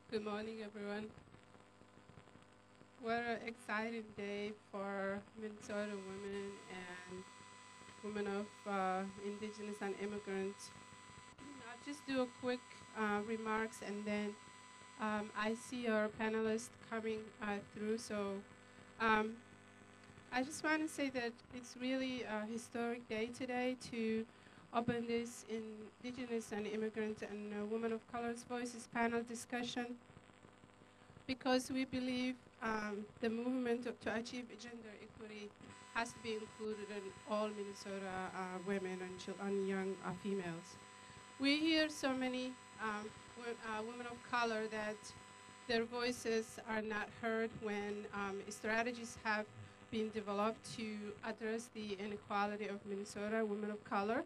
Good morning, everyone. What an exciting day for Minnesota women and women of Indigenous and immigrants. I'll just do a quick remarks, and then I see our panelists coming through. So um, I just want to say that it's really a historic day today to open this Indigenous and Immigrant and Women of Color's Voices panel discussion, because we believe the movement to achieve gender equity has to be included in all Minnesota women and young females. We hear so many women of color that their voices are not heard when strategies have been developed to address the inequality of Minnesota women of color.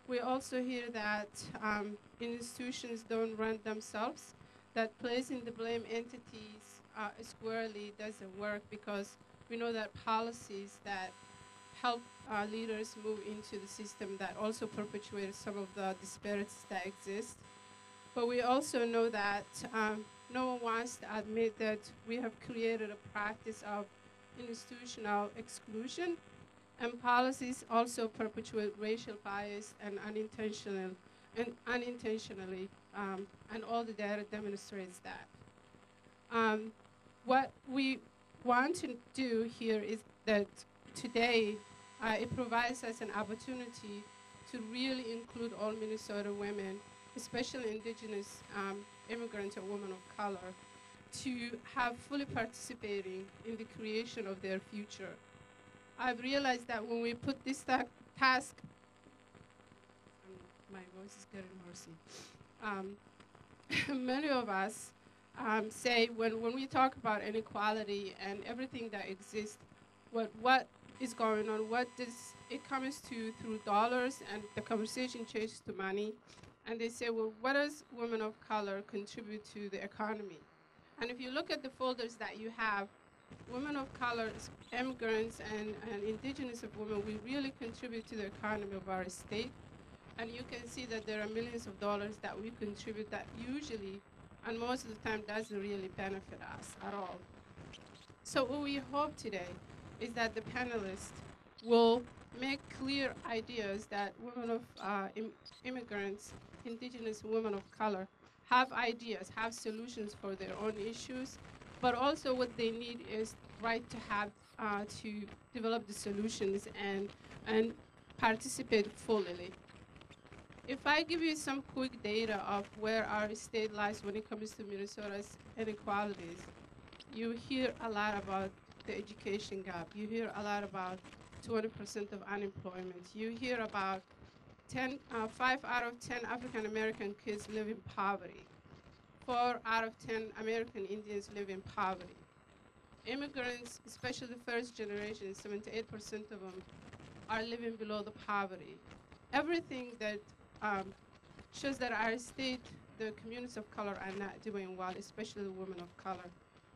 We also hear that institutions don't run themselves, that placing the blame entities squarely doesn't work, because we know that policies that help leaders move into the system that also perpetuate some of the disparities that exist. But we also know that no one wants to admit that we have created a practice of institutional exclusion, and policies also perpetuate racial bias and unintentionally, and all the data demonstrates that. What we want to do here is that today it provides us an opportunity to really include all Minnesota women, especially Indigenous immigrants or women of color, to have fully participating in the creation of their future. I've realized that when we put this task, my voice is getting hoarse. Many of us say when we talk about inequality and everything that exists, what is going on, what does it comes to through dollars, and the conversation changes to money, and they say, well, what does women of color contribute to the economy? And if you look at the folders that you have, women of color, immigrants, and Indigenous of women, we really contribute to the economy of our state. And you can see that there are millions of dollars that we contribute that usually, and most of the time, doesn't really benefit us at all. So what we hope today is that the panelists will make clear ideas that women of immigrants, Indigenous women of color, have ideas, have solutions for their own issues, but also what they need is right to have to develop the solutions and participate fully. If I give you some quick data of where our state lies when it comes to Minnesota's inequalities, you hear a lot about the education gap. You hear a lot about 20% of unemployment. You hear about 5 out of 10 African American kids live in poverty. 4 out of 10 American Indians live in poverty. Immigrants, especially the first generation, 78% of them are living below the poverty. Everything that shows that our state, the communities of color are not doing well, especially the women of color.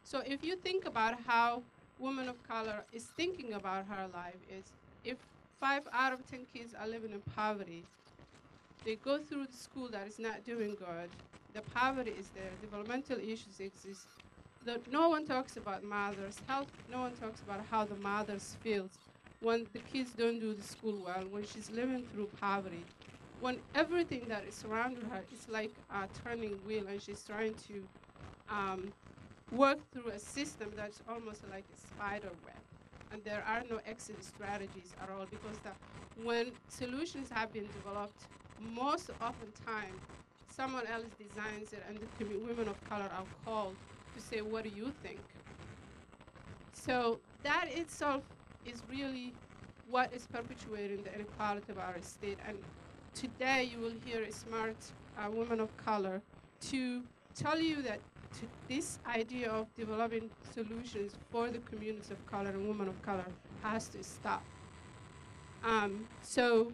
So if you think about how women of color is thinking about her life, is if 5 out of 10 kids are living in poverty, they go through the school that is not doing good, the poverty is there, developmental issues exist. No one talks about mother's health, no one talks about how the mother's feels when the kids don't do the school well, when she's living through poverty, when everything that is surrounding her is like a turning wheel, and she's trying to work through a system that's almost like a spider web. And there are no exit strategies at all, because when solutions have been developed, most often time, someone else designs it, and the women of color are called to say, what do you think? So that itself is really what is perpetuating the inequality of our state. And today you will hear a smart woman of color to tell you that this idea of developing solutions for the communities of color and women of color has to stop. So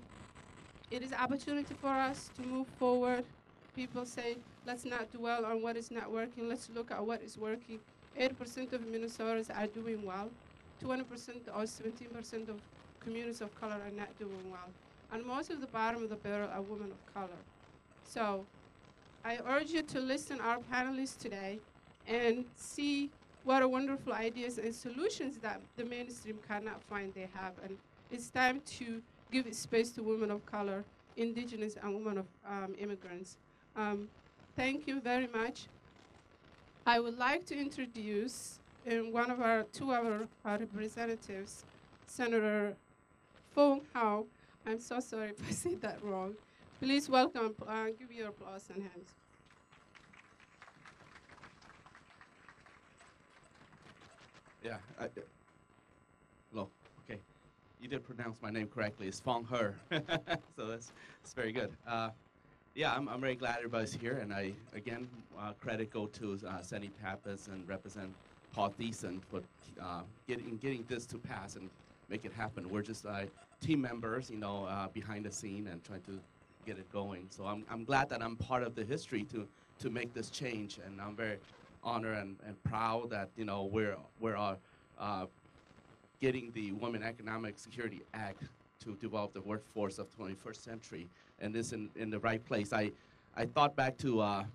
it is an opportunity for us to move forward. People say, let's not dwell on what is not working. Let's look at what is working. 80% of Minnesotans are doing well. 20% or 17% of communities of color are not doing well. And most of the bottom of the barrel are women of color. So I urge you to listen to our panelists today and see what a wonderful ideas and solutions that the mainstream cannot find they have. And it's time to give space to women of color, indigenous, and women of immigrants. Thank you very much. I would like to introduce one of our two of our representatives, Senator Foung. I'm so sorry if I said that wrong. Please welcome, give your applause and hands. Yeah, hello, okay. You did pronounce my name correctly. It's Foung her. So that's very good. Yeah, I'm very glad everybody's here, and I, again, credit go to Sandy Pappas and Representative Paul Thiessen for getting this to pass and make it happen. We're just team members, you know, behind the scene and trying to get it going. So I'm glad that I'm part of the history to make this change, and I'm very honored and proud that, you know, we're getting the Women Economic Security Act to develop the workforce of 21st century, and this in the right place. I thought back to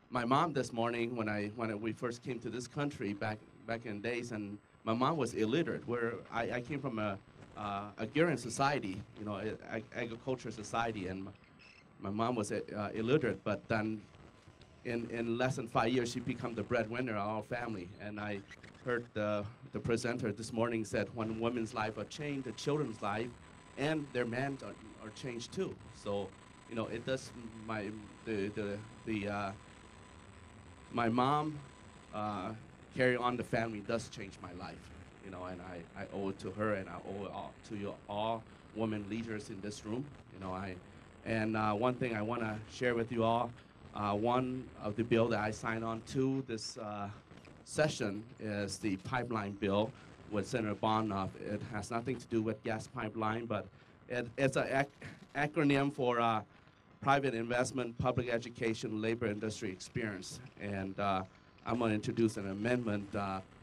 my mom this morning when we first came to this country back in days, and my mom was illiterate. Where I came from a agrarian society, you know, agriculture society, and my mom was illiterate, but then in less than 5 years, she became the breadwinner of our family. And I heard the presenter this morning said, when women's life are changed, the children's life and their men are changed too. So, you know, it does, my mom carry on the family does change my life, you know, and I owe it to her, and I owe it all to you all women leaders in this room, you know. One thing I want to share with you all, one of the bill that I signed on to this session is the pipeline bill with Senator Bonoff. It has nothing to do with gas pipeline, but it's an acronym for private investment, public education, labor industry experience. And I'm going to introduce an amendment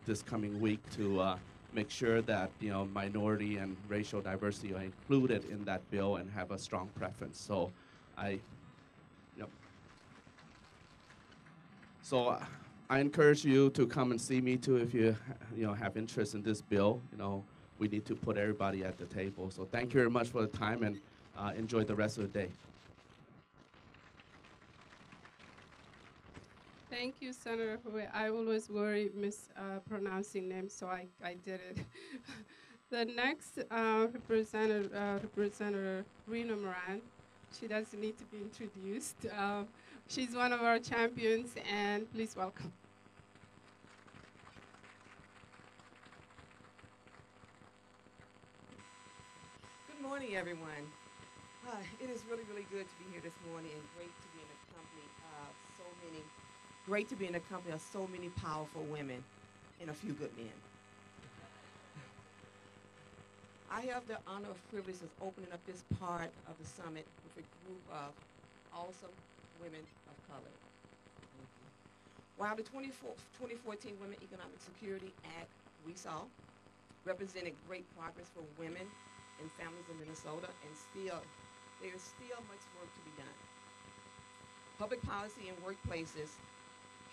this coming week to make sure that, you know, minority and racial diversity are included in that bill and have a strong preference. So I encourage you to come and see me too if you have interest in this bill. You know, we need to put everybody at the table. So thank you very much for the time, and enjoy the rest of the day. Thank you, Senator Hui. I always worry mispronouncing names, so I did it. The next Representative Rena Moran. She doesn't need to be introduced. She's one of our champions, and please welcome. Good morning, everyone. It is really, really good to be here this morning, and great to be in the company of so many powerful women and a few good men. I have the honor of privilege of opening up this part of the summit with a group of awesome women of color. While the 2014 Women Economic Security Act we saw represented great progress for women and families in Minnesota, and there is still much work to be done. Public policy in workplaces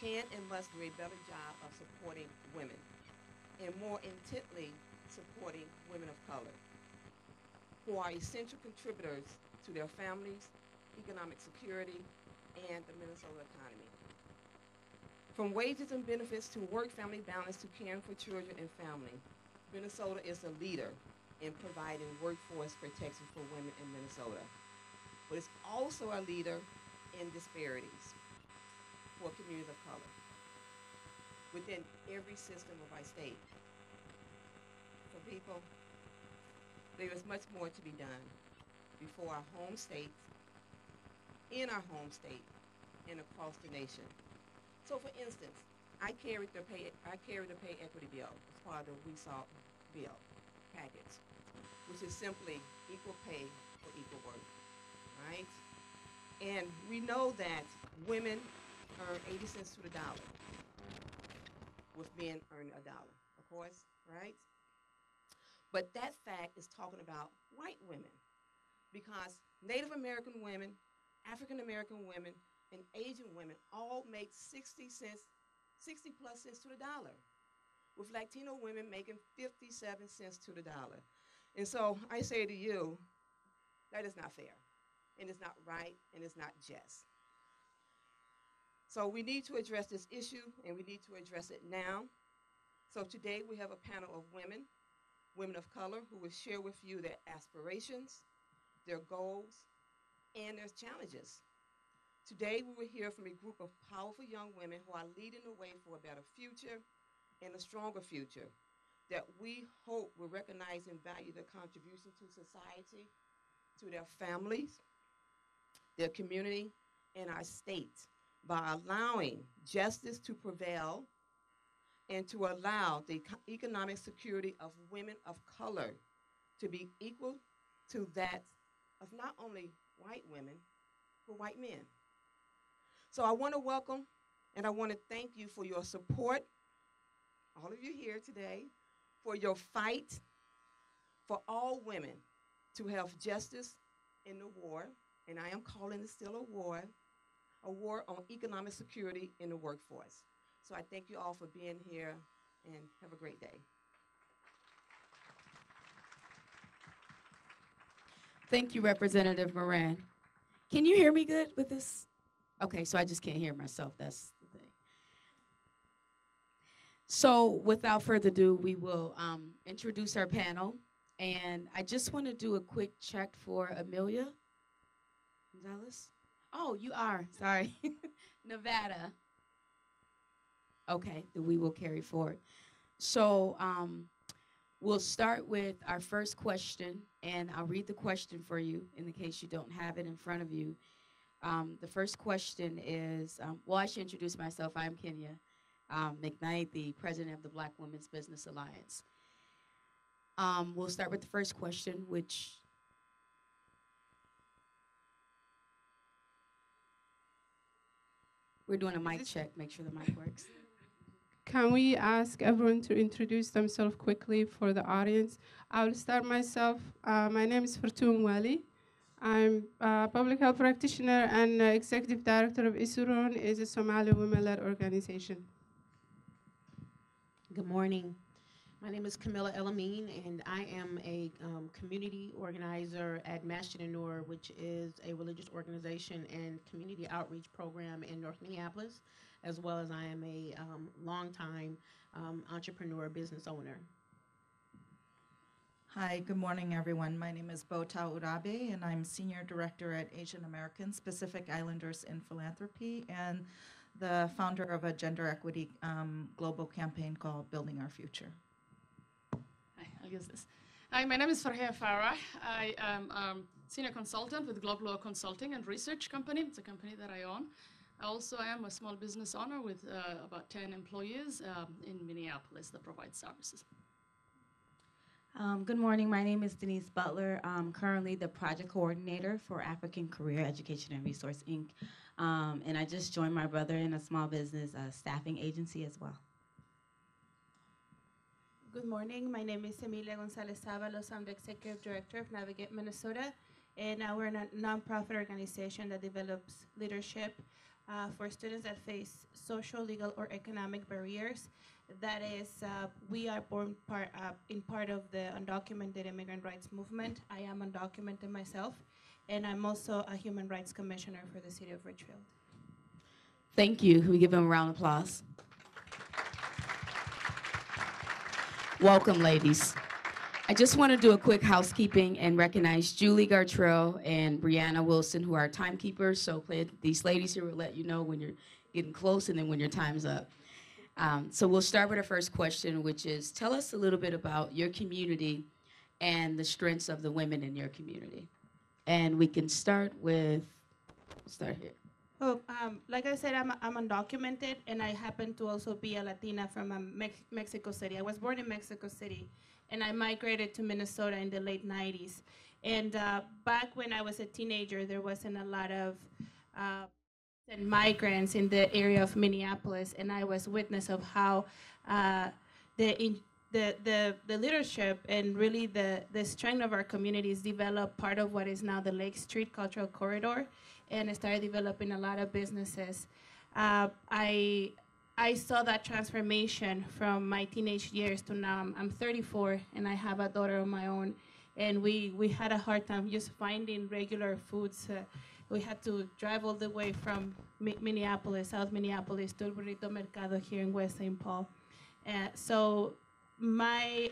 can and must do a better job of supporting women, and more intently supporting women of color, who are essential contributors to their families, economic security, and the Minnesota economy. From wages and benefits to work-family balance to caring for children and family, Minnesota is a leader in providing workforce protection for women in Minnesota, but it's also a leader in disparities for communities of color within every system of our state. For people, there is much more to be done before our home states, in our home state, and across the nation. So, for instance, I carried the pay equity bill as part of the We Saw bill package, which is simply equal pay for equal work, right? And we know that women earn 80 cents to the dollar, with men earning $1, of course, right? But that fact is talking about white women, because Native American women, African American women, and Asian women all make 60 cents, 60 plus cents to the dollar, with Latino women making 57 cents to the dollar. And so I say to you, that is not fair, and it's not right, and it's not just. So we need to address this issue, and we need to address it now. So today we have a panel of women, women of color, who will share with you their aspirations, their goals, and their challenges. Today we will hear from a group of powerful young women who are leading the way for a better future and a stronger future that we hope will recognize and value their contribution to society, to their families, their community, and our state by allowing justice to prevail and to allow the economic security of women of color to be equal to that of not only white women, but white men. So I want to welcome and I want to thank you for your support, all of you here today, for your fight for all women to have justice in the war, and I am calling it still a war on economic security in the workforce. So I thank you all for being here, and have a great day. Thank you, Representative Moran. Can you hear me good with this? Okay, so I just can't hear myself, that's the thing. So without further ado, we will introduce our panel. And I just want to do a quick check for Emilia. Gonzalez? Oh, you are, sorry. Nevada. Okay, then we will carry forward. So we'll start with our first question, and I'll read the question for you in the case you don't have it in front of you. The first question is, well, I should introduce myself. I'm Kamillah McKnight, the president of the Black Women's Business Alliance. We'll start with the first question, which we're doing a mic check, make sure the mic works. Can we ask everyone to introduce themselves quickly for the audience? I'll start myself. My name is Fartun Weli. I'm a public health practitioner and executive director of Isuroon, is a Somali women-led organization. Good morning. My name is Kamillah El-Amin, and I am a community organizer at Masjid An-Nur, which is a religious organization and community outreach program in North Minneapolis, as well as I am a longtime entrepreneur business owner. Hi, good morning, everyone. My name is Thao-Urabe, and I'm Senior Director at Asian Americans, Pacific Islanders in Philanthropy, and the founder of a gender equity global campaign called Building Our Future. Hi, I'll use this. Hi, my name is Farah. I am senior consultant with Global Law Consulting and Research Company. It's a company that I own. I also am a small business owner with about 10 employees in Minneapolis that provide services. Good morning. My name is Denise Butler. I'm currently the project coordinator for African Career Education and Resource, Inc. And I just joined my brother in a small business staffing agency as well. Good morning. My name is Emilia Gonzalez Avalos. I'm the executive director of Navigate Minnesota, and we're a nonprofit organization that develops leadership for students that face social, legal, or economic barriers. That is, we are born in part of the undocumented immigrant rights movement. I am undocumented myself, and I'm also a human rights commissioner for the city of Richfield. Thank you. Can we give them a round of applause? Welcome, ladies. I just want to do a quick housekeeping and recognize Julie Gartrell and Brianna Wilson, who are timekeepers. So these ladies here will let you know when you're getting close and then when your time's up. So we'll start with our first question, which is, tell us a little bit about your community and the strengths of the women in your community. And we can start with, start here. Oh, like I said, I'm undocumented, and I happen to also be a Latina from Mexico City. I was born in Mexico City, and I migrated to Minnesota in the late 90s. And back when I was a teenager, there wasn't a lot of migrants in the area of Minneapolis, and I was witness of how the leadership and really the strength of our communities developed part of what is now the Lake Street Cultural Corridor. and started developing a lot of businesses. I saw that transformation from my teenage years to now. I'm 34 and I have a daughter of my own, and we had a hard time just finding regular foods. We had to drive all the way from Minneapolis, South Minneapolis, to El Burrito Mercado here in West St. Paul. So my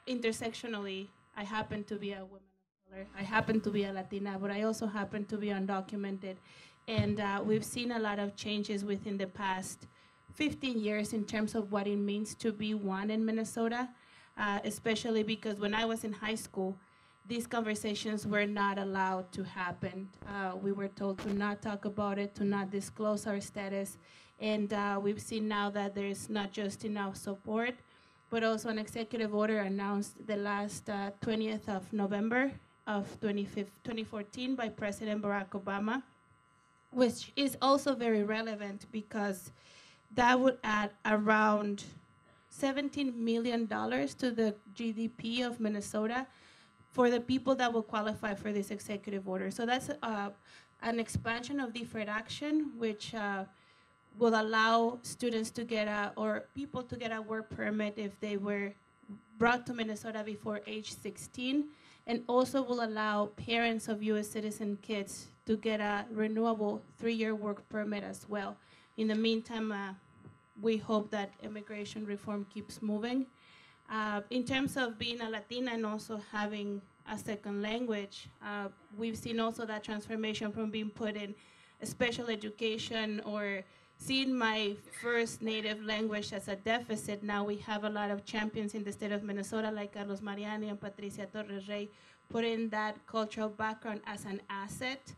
intersectionally, I happen to be a woman of color. I happen to be a Latina, but I also happen to be undocumented. And we've seen a lot of changes within the past 15 years in terms of what it means to be one in Minnesota, especially because when I was in high school, these conversations were not allowed to happen. We were told to not talk about it, to not disclose our status. And we've seen now that there's not just enough support, but also an executive order announced the last 20th of November of 2014 by President Barack Obama, which is also very relevant because that would add around $17 million to the GDP of Minnesota for the people that will qualify for this executive order. So that's an expansion of deferred action, which will allow students to get or people to get a work permit if they were brought to Minnesota before age 16, and also will allow parents of U.S. citizen kids to get a renewable 3-year work permit as well. In the meantime, we hope that immigration reform keeps moving. In terms of being a Latina and also having a second language, we've seen also that transformation from being put in special education or seeing my first native language as a deficit. Now we have a lot of champions in the state of Minnesota like Carlos Mariani and Patricia Torres Rey, putting that cultural background as an asset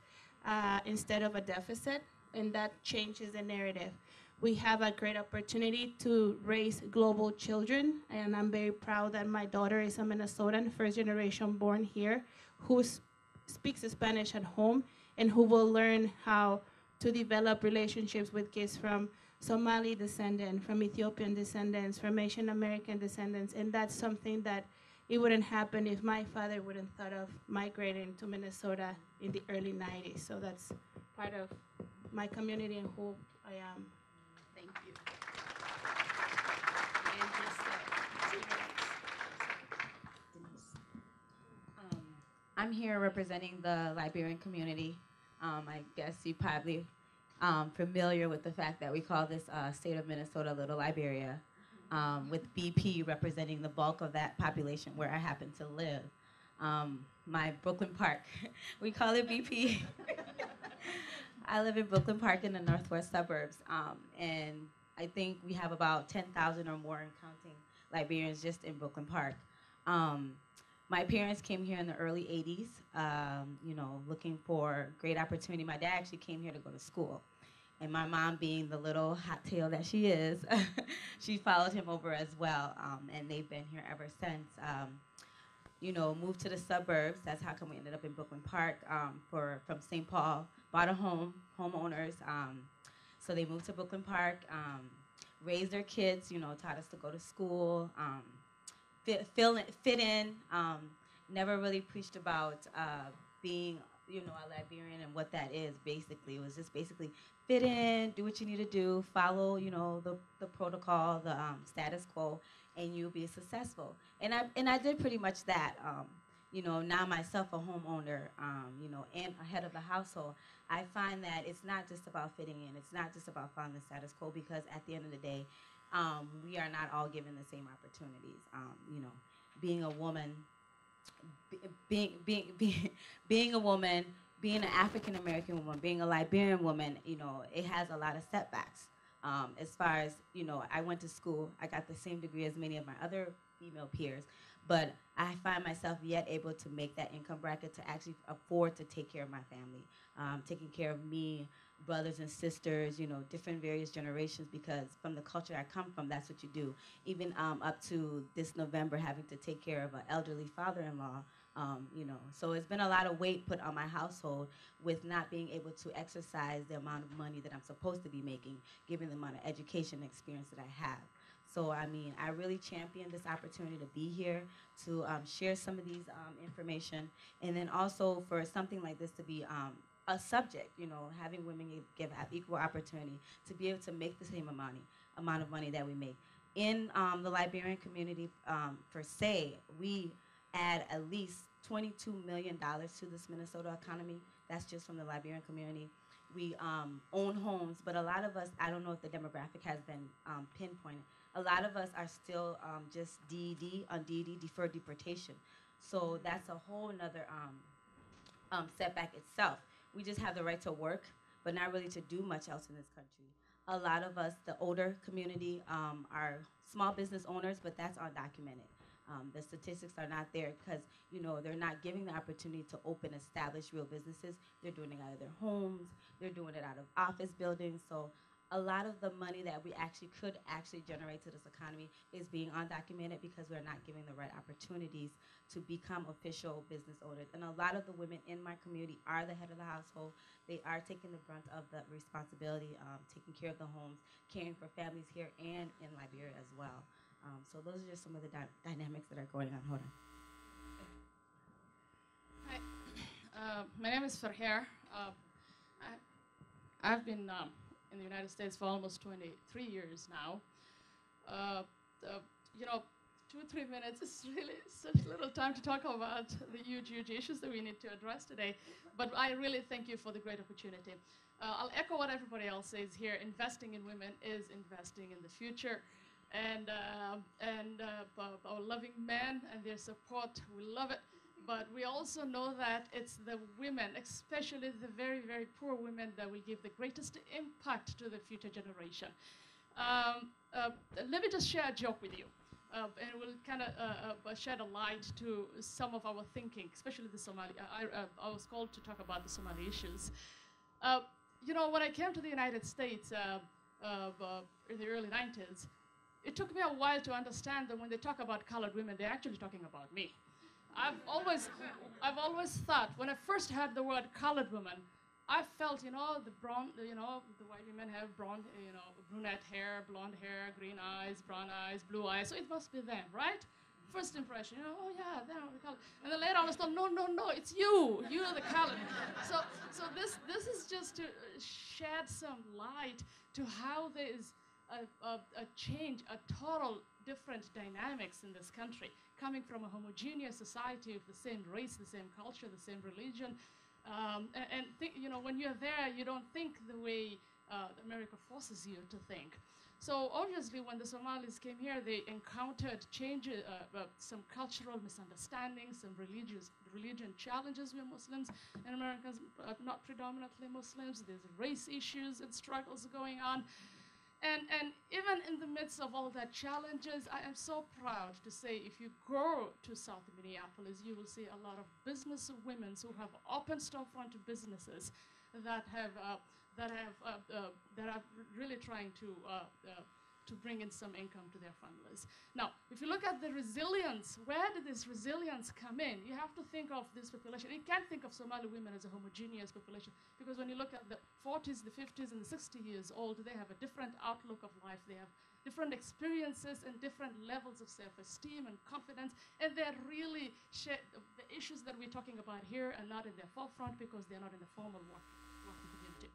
instead of a deficit, and that changes the narrative. We have a great opportunity to raise global children, and I'm very proud that my daughter is a Minnesotan, first generation born here, who speaks Spanish at home and who will learn how to develop relationships with kids from Somali descendants, from Ethiopian descendants, from Asian American descendants, and that's something that it wouldn't happen if my father wouldn't thought of migrating to Minnesota in the early 90s. So that's part of my community and who I am. Thank you. And Denise. I'm here representing the Liberian community. I guess you probably familiar with the fact that we call this state of Minnesota Little Liberia, with BP representing the bulk of that population where I happen to live. My Brooklyn Park, we call it BP. I live in Brooklyn Park in the northwest suburbs, and I think we have about 10,000 or more and counting Liberians just in Brooklyn Park. My parents came here in the early 80s, looking for great opportunity. My dad actually came here to go to school. And my mom, being the little hot tail that she is, she followed him over as well. And they've been here ever since. Moved to the suburbs. That's how come we ended up in Brooklyn Park from St. Paul. Bought a home, homeowners. So they moved to Brooklyn Park, raised their kids, taught us to go to school, fit in, never really preached about being, a Liberian and what that is, basically. It was just basically fit in, do what you need to do, follow, the protocol, the status quo, and you'll be successful. And I did pretty much that. Now myself a homeowner, and a head of the household, I find that it's not just about fitting in. It's not just about following the status quo, because at the end of the day, we are not all given the same opportunities. Being a woman, being a woman, being an African American woman, being a Liberian woman, it has a lot of setbacks. As far as, I went to school, I got the same degree as many of my other female peers, but I find myself yet able to make that income bracket to actually afford to take care of my family, taking care of me, brothers and sisters, different various generations, because from the culture I come from, that's what you do. Even up to this November, having to take care of an elderly father-in-law, So it's been a lot of weight put on my household with not being able to exercise the amount of money that I'm supposed to be making, given the amount of education and experience that I have. So, I really champion this opportunity to be here, to share some of these information, and then also for something like this to be a subject, having women have equal opportunity to be able to make the same amount of money that we make. In the Liberian community, per se, we add at least $22 million to this Minnesota economy. That's just from the Liberian community. We own homes, but a lot of us, I don't know if the demographic has been pinpointed, a lot of us are still just DED, on DED, deferred deportation. So that's a whole nother setback itself. We just have the right to work, but not really to do much else in this country. A lot of us, the older community, are small business owners, but that's undocumented. The statistics are not there because, they're not giving the opportunity to open, establish real businesses. They're doing it out of their homes. They're doing it out of office buildings. So a lot of the money that we could generate to this economy is being undocumented because we're not giving the right opportunities to become official business owners. And a lot of the women in my community are the head of the household. They are taking the brunt of the responsibility, taking care of the homes, caring for families here and in Liberia as well. So those are just some of the dynamics that are going on. Hold on. Hi, my name is Farhiya. I've been in the United States for almost 23 years now. 2 or 3 minutes is really such little time to talk about the huge issues that we need to address today. But I really thank you for the great opportunity. I'll echo what everybody else says here. Investing in women is investing in the future. And our loving men and their support, we love it. But we also know that it's the women, especially the very, very poor women, that will give the greatest impact to the future generation. Let me just share a joke with you. And we'll kind of shed a light to some of our thinking, especially the Somali. I was called to talk about the Somali issues. When I came to the United States in the early 90s, it took me a while to understand that when they talk about colored women, they're actually talking about me. I've always thought, when I first heard the word colored woman, I felt, the white women have brunette hair, blonde hair, green eyes, brown eyes, blue eyes, so it must be them, right? First impression, oh yeah, they're the colored. And then later I was told, no, it's you. You are the colored. So this is just to shed some light to how there is a change, a total different dynamics in this country, coming from a homogeneous society with the same race, the same culture, the same religion. When you're there, you don't think the way America forces you to think. So obviously, when the Somalis came here, they encountered changes, some cultural misunderstandings, some religion challenges with Muslims and Americans, not predominantly Muslims. There's race issues and struggles going on. And even in the midst of all that challenges, I am so proud to say, if you go to South Minneapolis, you will see a lot of business women who have open storefront businesses that are really trying to bring in some income to their families. Now, if you look at the resilience, where did this resilience come in? You have to think of this population. You can't think of Somali women as a homogeneous population, because when you look at the 40s, the 50s, and the 60 years old, they have a different outlook of life. They have different experiences and different levels of self-esteem and confidence, and they're really, the issues that we're talking about here are not in their forefront because they're not in the formal working community.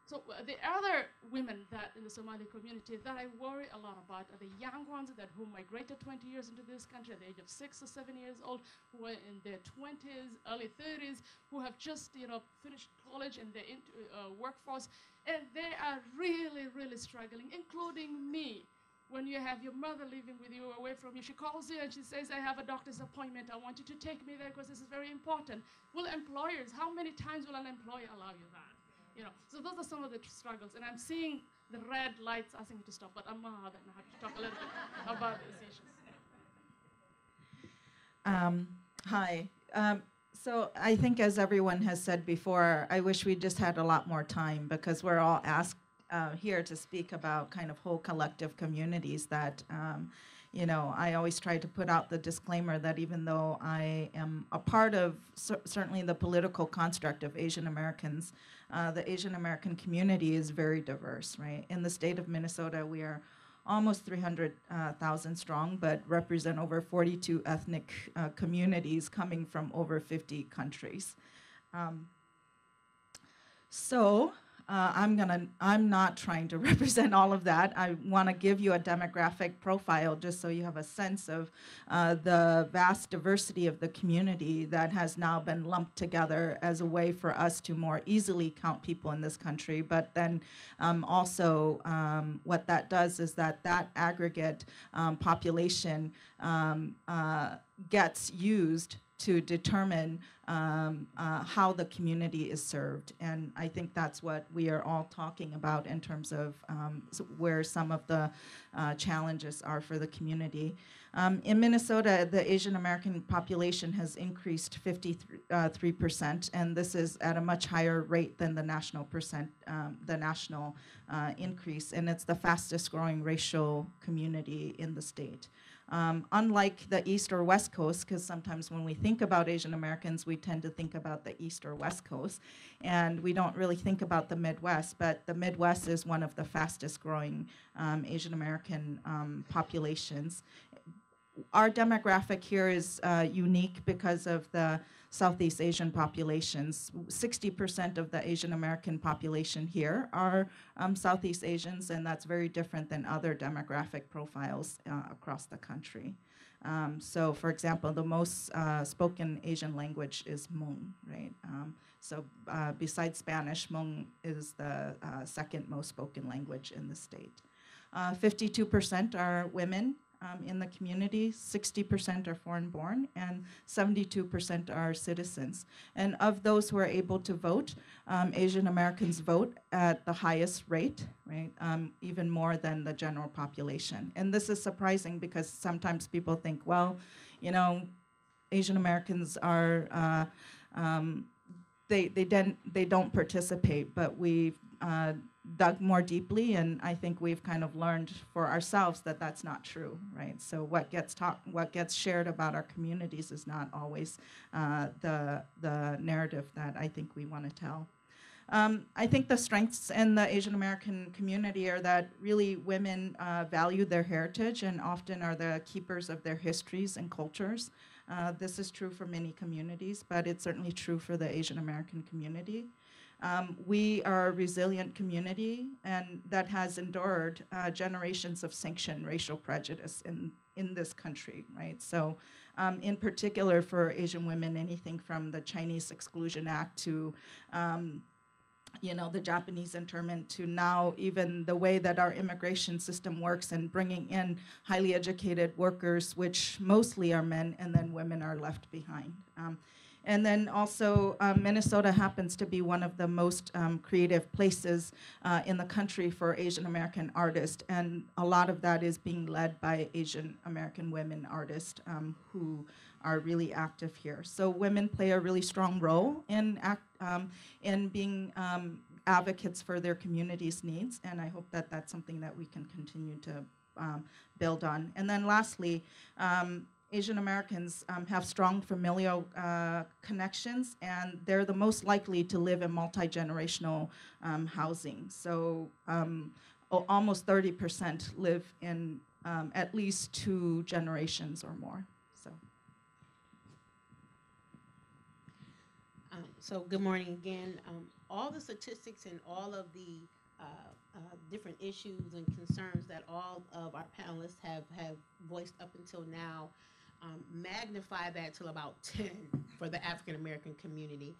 So the other women that in the Somali community that I worry a lot about are the young ones who migrated 20 years into this country at the age of 6 or 7 years old, who are in their 20s, early 30s, who have just finished college and they're into workforce, and they are really, really struggling, including me. When you have your mother living with you, away from you, she calls you and she says, I have a doctor's appointment. I want you to take me there because this is very important. How many times will an employer allow you that? So those are some of the struggles, and I'm seeing the red lights asking me to stop, but I'm mad and I have to talk a little bit about these issues. Hi. So I think, as everyone has said before, I wish we just had a lot more time, because we're all asked here to speak about kind of whole collective communities that, I always try to put out the disclaimer that even though I am a part of certainly the political construct of Asian Americans, the Asian American community is very diverse, right? In the state of Minnesota, we are almost 300,000 strong, but represent over 42 ethnic communities coming from over 50 countries. So I'm not trying to represent all of that. I want to give you a demographic profile just so you have a sense of the vast diversity of the community that has now been lumped together as a way for us to more easily count people in this country. But then also what that does is that aggregate population gets used to determine how the community is served. And I think that's what we are all talking about in terms of where some of the challenges are for the community. In Minnesota, the Asian American population has increased 53%, and this is at a much higher rate than the national increase, and it's the fastest growing racial community in the state. Unlike the East or West Coast, because sometimes when we think about Asian Americans, we tend to think about the East or West Coast, and we don't really think about the Midwest, but the Midwest is one of the fastest growing Asian American populations. Our demographic here is unique because of the Southeast Asian populations. 60% of the Asian American population here are Southeast Asians, and that's very different than other demographic profiles across the country. So, for example, the most spoken Asian language is Hmong, right? So besides Spanish, Hmong is the second most spoken language in the state. 52% are women in the community, 60% are foreign-born, and 72% are citizens. And of those who are able to vote, Asian Americans vote at the highest rate, right? Even more than the general population. And this is surprising because sometimes people think, well, you know, Asian Americans are they don't participate, but we've dug more deeply, and I think we've kind of learned for ourselves that that's not true, right? So what gets shared about our communities is not always the narrative that I think we want to tell. I think the strengths in the Asian American community are that really women value their heritage and often are the keepers of their histories and cultures. This is true for many communities, but it's certainly true for the Asian American community. We are a resilient community, and that has endured generations of sanctioned racial prejudice in this country, right? So in particular for Asian women, anything from the Chinese Exclusion Act to the Japanese internment to now even the way that our immigration system works and bringing in highly educated workers, which mostly are men, and then women are left behind. And then also, Minnesota happens to be one of the most creative places in the country for Asian American artists, and a lot of that is being led by Asian American women artists who are really active here. So women play a really strong role in being advocates for their community's needs, and I hope that that's something that we can continue to build on. And then lastly, Asian Americans have strong familial connections, and they're the most likely to live in multi-generational housing. So almost 30% live in at least 2 generations or more. So good morning again. All the statistics and all of the different issues and concerns that all of our panelists have voiced up until now magnify that to about 10 for the African American community.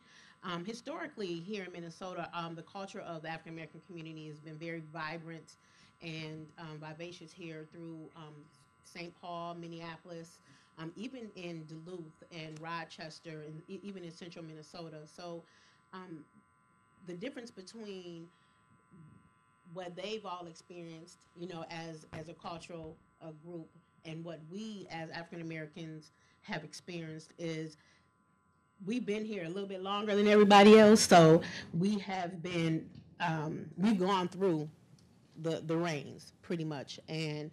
Historically, here in Minnesota, the culture of the African American community has been very vibrant and vivacious here through St. Paul, Minneapolis, even in Duluth and Rochester, and even in central Minnesota. So the difference between what they've all experienced, as a cultural group, and what we as African Americans have experienced is we've been here a little bit longer than everybody else, so we have been, we've gone through the reigns pretty much, and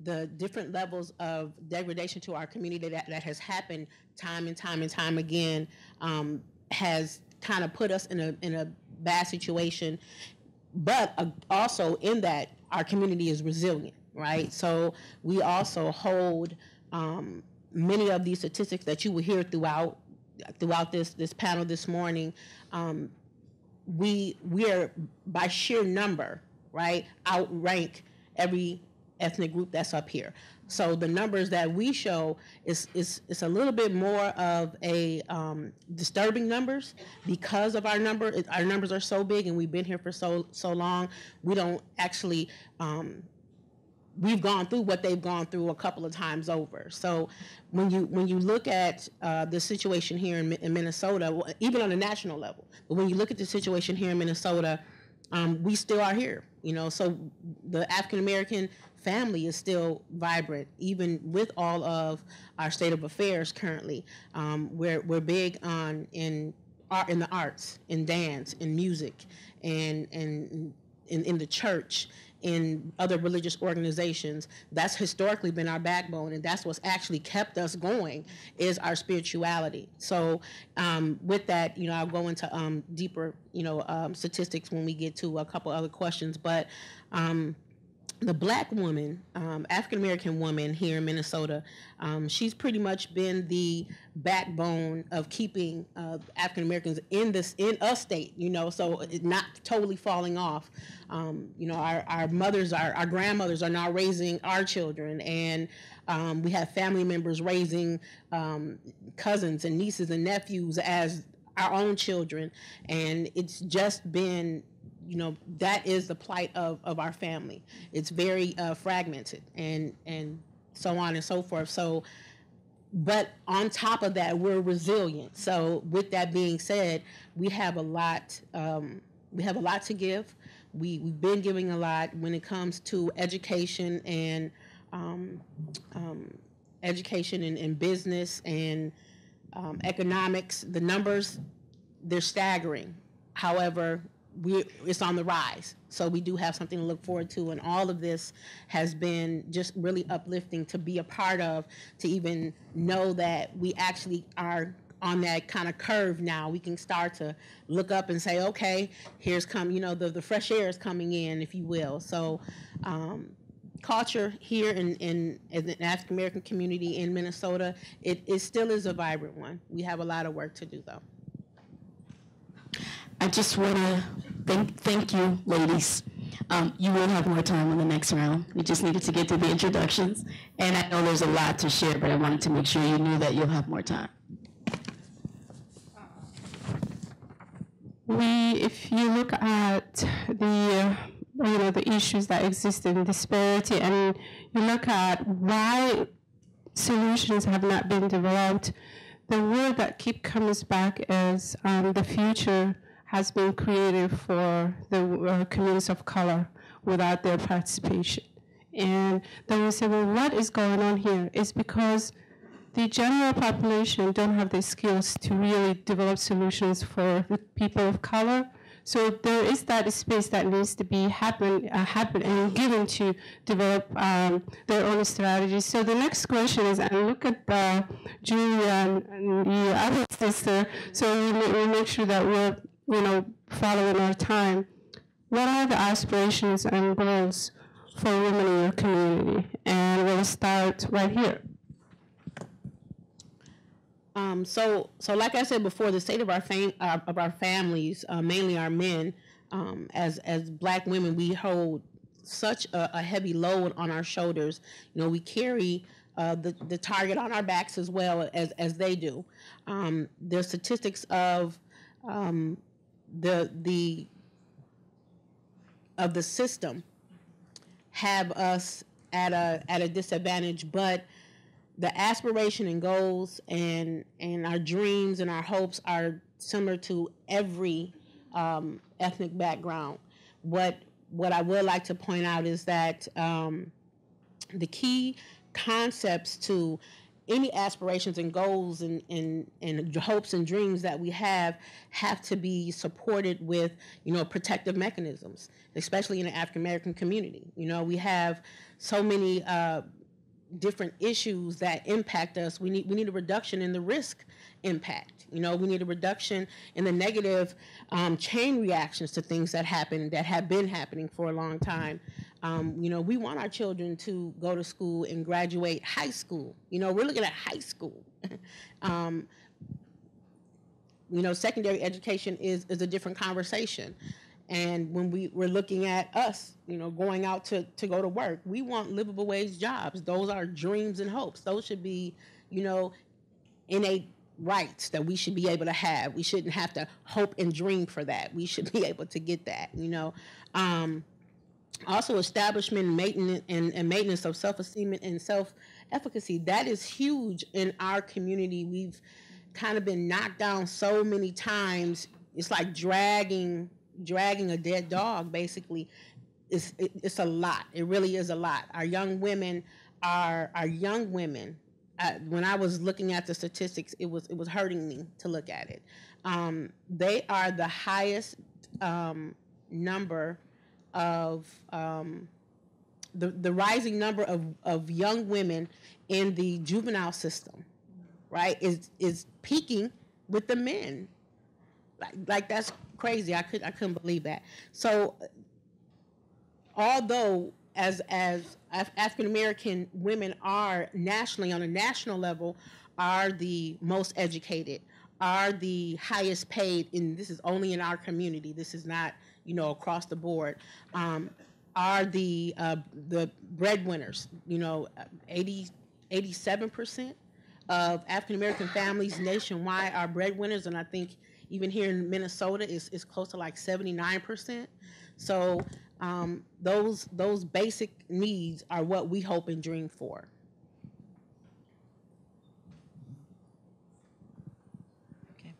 the different levels of degradation to our community that has happened time and time again has kind of put us in a bad situation, but also in that our community is resilient, right? So we also hold many of these statistics that you will hear throughout this panel this morning we are by sheer number, right, outrank every ethnic group that's up here. So the numbers that we show is a little bit more of a disturbing numbers because of our number. Our numbers are so big, and we've been here for so long. We don't actually. We've gone through what they've gone through a couple of times over. So when you look at the situation here in Minnesota, even on a national level, but when you look at the situation here in Minnesota, we still are here. You know, so the African American family is still vibrant, even with all of our state of affairs currently. We're big on in the arts, in dance, in music, and in the church, in other religious organizations. That's historically been our backbone, and that's what's actually kept us going, is our spirituality. So with that, you know, I'll go into deeper, you know, statistics when we get to a couple other questions, but the black woman, African-American woman here in Minnesota, she's pretty much been the backbone of keeping African-Americans in a state, you know, so it's not totally falling off. You know, our mothers, our grandmothers are now raising our children, and we have family members raising cousins and nieces and nephews as our own children, and it's just been, you know, that is the plight of our family. It's very fragmented and so on and so forth. So, but on top of that, we're resilient. So with that being said, we have a lot to give. We've been giving a lot when it comes to education and business and economics. The numbers, they're staggering. However, it's on the rise. So we do have something to look forward to, and all of this has been just really uplifting to be a part of, to even know that we actually are on that kind of curve now. We can start to look up and say, okay, here's you know, the fresh air is coming in, if you will. So culture here in the African American community in Minnesota, it still is a vibrant one. We have a lot of work to do, though. I just want to thank you, ladies. You will have more time on the next round. We just needed to get through the introductions. And I know there's a lot to share, but I wanted to make sure you knew that you'll have more time. If you look at the, you know, the issues that exist in disparity, and you look at why solutions have not been developed, the word that keep comes back is the future has been created for the communities of color without their participation. And then we say, well, what is going on here? It's because the general population don't have the skills to really develop solutions for the people of color. So there is that space that needs to be happen and given to develop their own strategies. So the next question is, and look at Julia and the other sister, so we make sure that we're, you know, following our time. What are the aspirations and goals for women in your community? And we'll start right here. So like I said before, the state of our families, mainly our men, as black women, we hold such a heavy load on our shoulders. You know, we carry the target on our backs as well as they do. There's statistics of the system have us at a disadvantage, but the aspiration and goals and our dreams and our hopes are similar to every ethnic background. What I would like to point out is that the key concepts to any aspirations and goals and hopes and dreams that we have to be supported with, you know, protective mechanisms, especially in the African American community. You know, we have so many different issues that impact us. We need a reduction in the risk impact. You know, we need a reduction in the negative chain reactions to things that happen, that have been happening for a long time. You know, we want our children to go to school and graduate high school. You know, we're looking at high school. secondary education is a different conversation. And when we're looking at us, going out to go to work, we want livable wage jobs. Those are dreams and hopes. Those should be, innate rights that we should be able to have. We shouldn't have to hope and dream for that. We should be able to get that, Also, establishment and maintenance of self-esteem and self-efficacy, that is huge in our community. We've kind of been knocked down so many times. It's like dragging a dead dog, basically. It's a lot. It really is a lot. Our young women when I was looking at the statistics, it was hurting me to look at it. They are the highest number of the rising number of young women in the juvenile system, right? Is peaking with the men. Like that's crazy. I couldn't believe that. So although as African American women are nationally, on a national level, are the most educated, are the highest paid, and this is only in our community, this is not across the board, are the breadwinners. 87% of African American families nationwide are breadwinners, and I think even here in Minnesota is close to like 79%. So those basic needs are what we hope and dream for. Okay.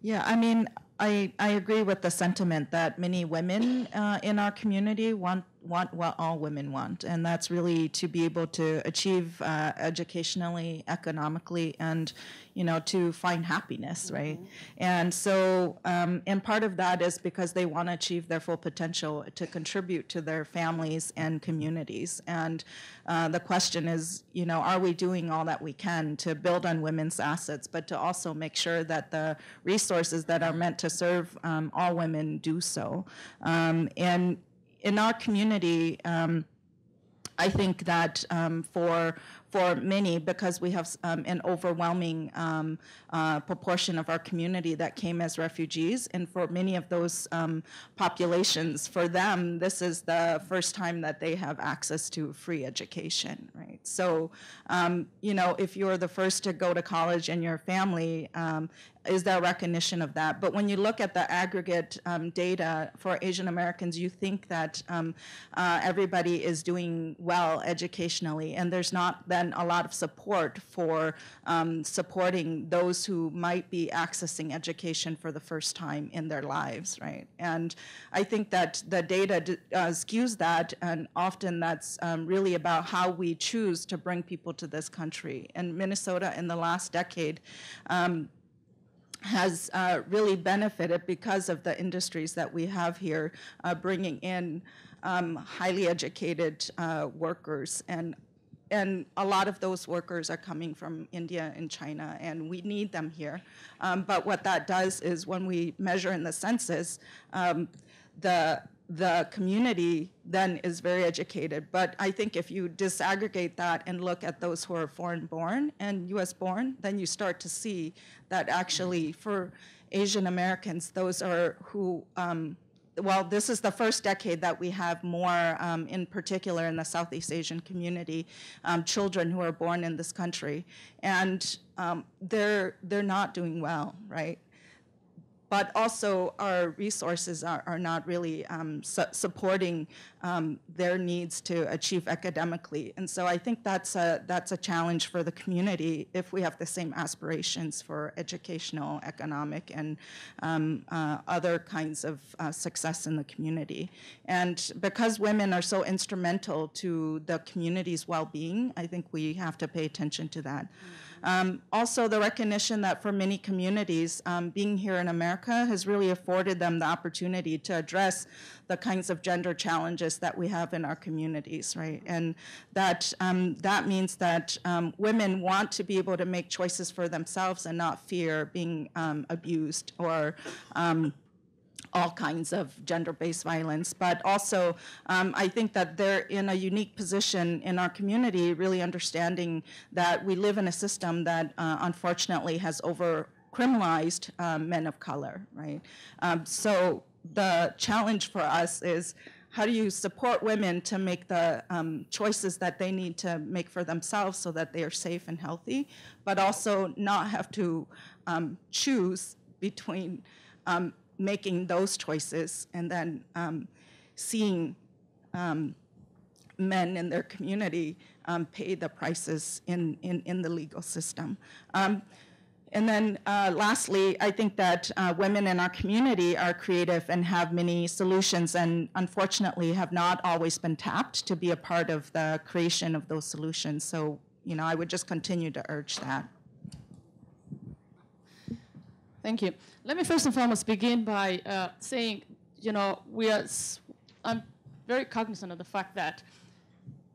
Yeah, I mean, I agree with the sentiment that many women in our community want what all women want, and that's really to be able to achieve educationally, economically, and to find happiness, right? And so, and part of that is because they want to achieve their full potential to contribute to their families and communities. And the question is, are we doing all that we can to build on women's assets, but to also make sure that the resources that are meant to serve all women do so? And in our community, I think that for many, because we have an overwhelming proportion of our community that came as refugees, and for many of those populations, for them, this is the first time that they have access to free education, right? So, if you're the first to go to college in your family, is there recognition of that? But when you look at the aggregate data for Asian Americans, you think that everybody is doing well educationally, and there's not then a lot of support for supporting those who might be accessing education for the first time in their lives, right? And I think that the data skews that, and often that's really about how we choose to bring people to this country. And Minnesota in the last decade has really benefited because of the industries that we have here, bringing in highly educated workers, and a lot of those workers are coming from India and China, and we need them here. But what that does is, when we measure in the census, the community then is very educated. But I think if you disaggregate that and look at those who are foreign-born and U.S.-born, then you start to see that actually for Asian Americans, those are who, well, this is the first decade that we have more, in particular in the Southeast Asian community, children who are born in this country. And they're not doing well, right? But also our resources are not really supporting their needs to achieve academically. And so I think that's a challenge for the community if we have the same aspirations for educational, economic, and other kinds of success in the community. And because women are so instrumental to the community's well-being, I think we have to pay attention to that. Also, the recognition that for many communities, being here in America has really afforded them the opportunity to address the kinds of gender challenges that we have in our communities, right? And that that means that women want to be able to make choices for themselves and not fear being abused or all kinds of gender-based violence. But also, I think that they're in a unique position in our community, really understanding that we live in a system that unfortunately has criminalized men of color, right? So the challenge for us is, how do you support women to make the choices that they need to make for themselves so that they are safe and healthy, but also not have to choose between making those choices and then seeing men in their community pay the prices in the legal system. And then lastly, I think that women in our community are creative and have many solutions, and unfortunately have not always been tapped to be a part of the creation of those solutions. So, you know, I would just continue to urge that. Thank you. Let me first and foremost begin by saying, you know, I'm very cognizant of the fact that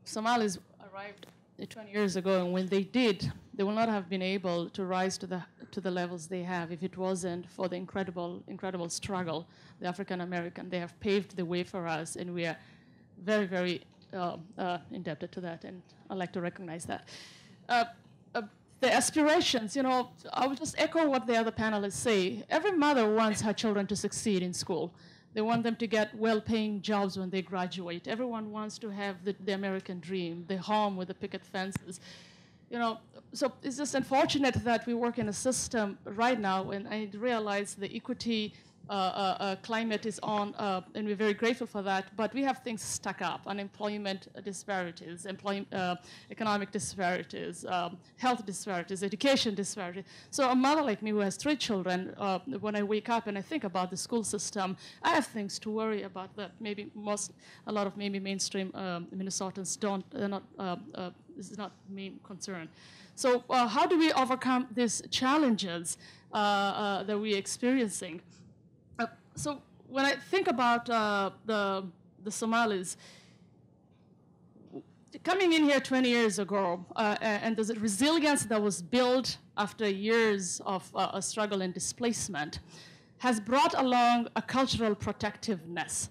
Somalis arrived 20 years ago, and when they did, they would not have been able to rise to the levels they have if it wasn't for the incredible struggle, the African American. They have paved the way for us, and we are very, very indebted to that, and I'd like to recognize that. The aspirations, you know, I will just echo what the other panelists say. Every mother wants her children to succeed in school. They want them to get well-paying jobs when they graduate. Everyone wants to have the American dream, the home with the picket fences. You know, so it's just unfortunate that we work in a system right now, and I realize the equity climate is on, and we're very grateful for that, but we have things stuck up: unemployment disparities, economic disparities, health disparities, education disparities. So a mother like me who has 3 children, when I wake up and I think about the school system, I have things to worry about that maybe a lot of mainstream Minnesotans don't, this is not main concern. So how do we overcome these challenges that we're experiencing? So when I think about the Somalis, coming in here 20 years ago, and the resilience that was built after years of a struggle and displacement has brought along a cultural protectiveness.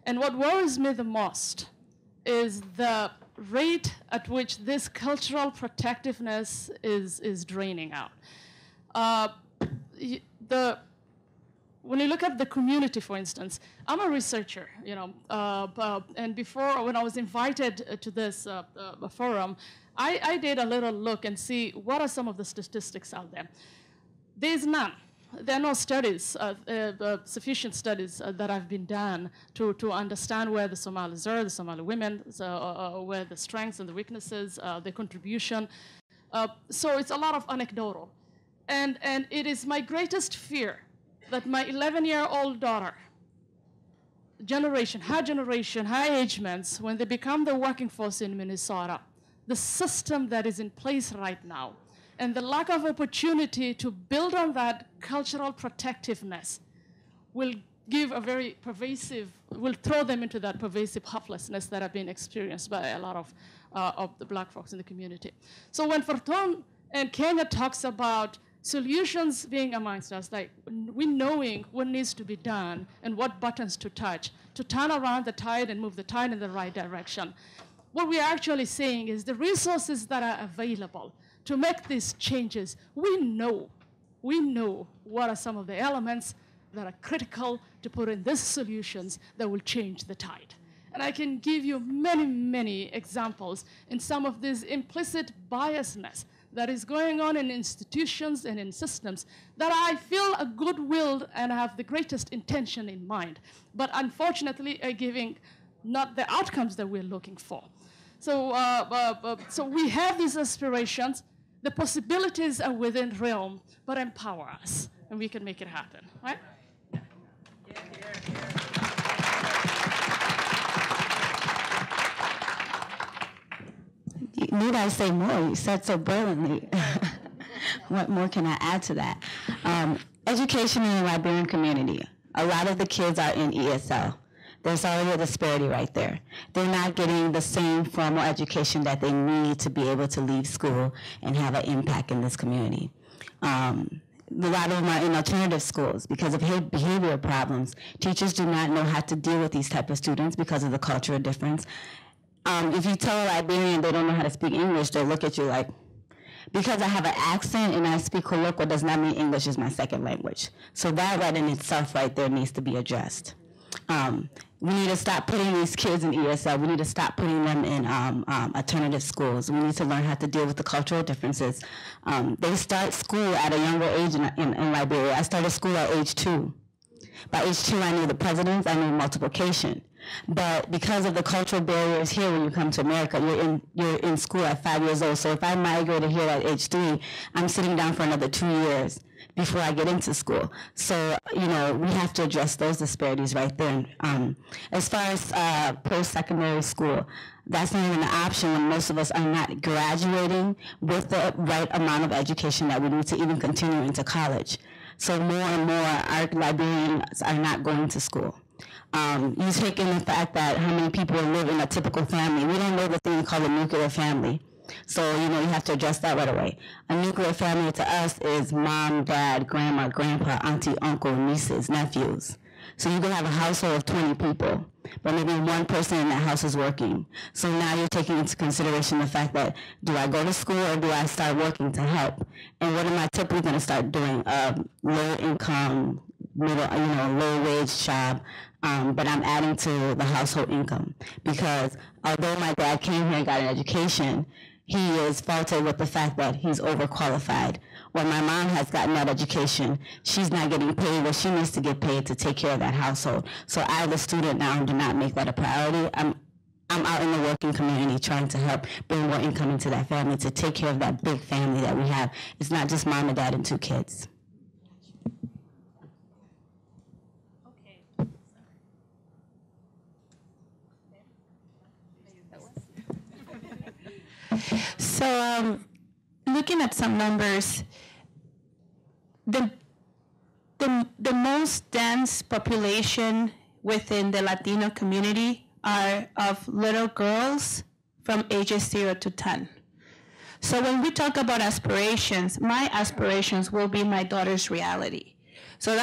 And what worries me the most is the rate at which this cultural protectiveness is draining out. When you look at the community, for instance, I'm a researcher, you know, and before, when I was invited to this forum, I did a little look and see what are some of the statistics out there. There's none. There are no studies, sufficient studies that have been done to understand where the Somalis are, the Somali women, where the strengths and the weaknesses, their contribution. So it's a lot of anecdotal. And it is my greatest fear that my 11-year-old daughter, high age men, when they become the working force in Minnesota, the system that is in place right now, and the lack of opportunity to build on that cultural protectiveness will give a very pervasive, will throw them into that pervasive hopelessness that have been experienced by a lot of the black folks in the community. So when Fartun and Kenya talks about solutions being amongst us, like we knowing what needs to be done and what buttons to touch to turn around the tide and move the tide in the right direction, what we are actually saying is the resources that are available to make these changes, we know what are some of the elements that are critical to put in these solutions that will change the tide. And I can give you many, many examples in some of this implicit biasness that is going on in institutions and in systems that I feel a goodwill and have the greatest intention in mind, but unfortunately are giving not the outcomes that we're looking for. So, so we have these aspirations. The possibilities are within realm, but empower us, and we can make it happen, right? Need I say more? You said so brilliantly. What more can I add to that? Education in the Liberian community. A lot of the kids are in ESL. There's already a disparity right there. They're not getting the same formal education that they need to be able to leave school and have an impact in this community. A lot of them are in alternative schools because of behavioral problems. Teachers do not know how to deal with these type of students because of the cultural difference. If you tell a Liberian they don't know how to speak English, they'll look at you like, because I have an accent and I speak colloquial does not mean English is my second language. So that right in itself right there needs to be addressed. We need to stop putting these kids in ESL. We need to stop putting them in alternative schools. We need to learn how to deal with the cultural differences. They start school at a younger age in Liberia. I started school at age 2. By age 2, I knew the presidents, I knew multiplication. But because of the cultural barriers here when you come to America, you're in school at 5 years old. So if I migrated here at age 3, I'm sitting down for another 2 years before I get into school. So, we have to address those disparities right there. As far as post-secondary school, that's not even an option when most of us are not graduating with the right amount of education that we need to even continue into college. So more and more, our Liberians are not going to school. You take in the fact that how many people live in a typical family. We don't know the thing called a nuclear family. So, you have to address that right away. A nuclear family to us is mom, dad, grandma, grandpa, auntie, uncle, nieces, nephews. So you can have a household of 20 people, but maybe one person in that house is working. So now you're taking into consideration the fact that, do I go to school or do I start working to help? And what am I typically going to start doing? Low income, low wage job, but I'm adding to the household income. Because although my dad came here and got an education, he is faulted with the fact that he's overqualified. When my mom has gotten that education, she's not getting paid what she needs to get paid to take care of that household. So I, the student now, do not make that a priority. I'm out in the working community trying to help bring more income into that family to take care of that big family that we have. It's not just mom and dad and 2 kids. So, looking at some numbers, the most dense population within the Latino community are of little girls from ages 0 to 10. So when we talk about aspirations, my aspirations will be my daughter's reality. So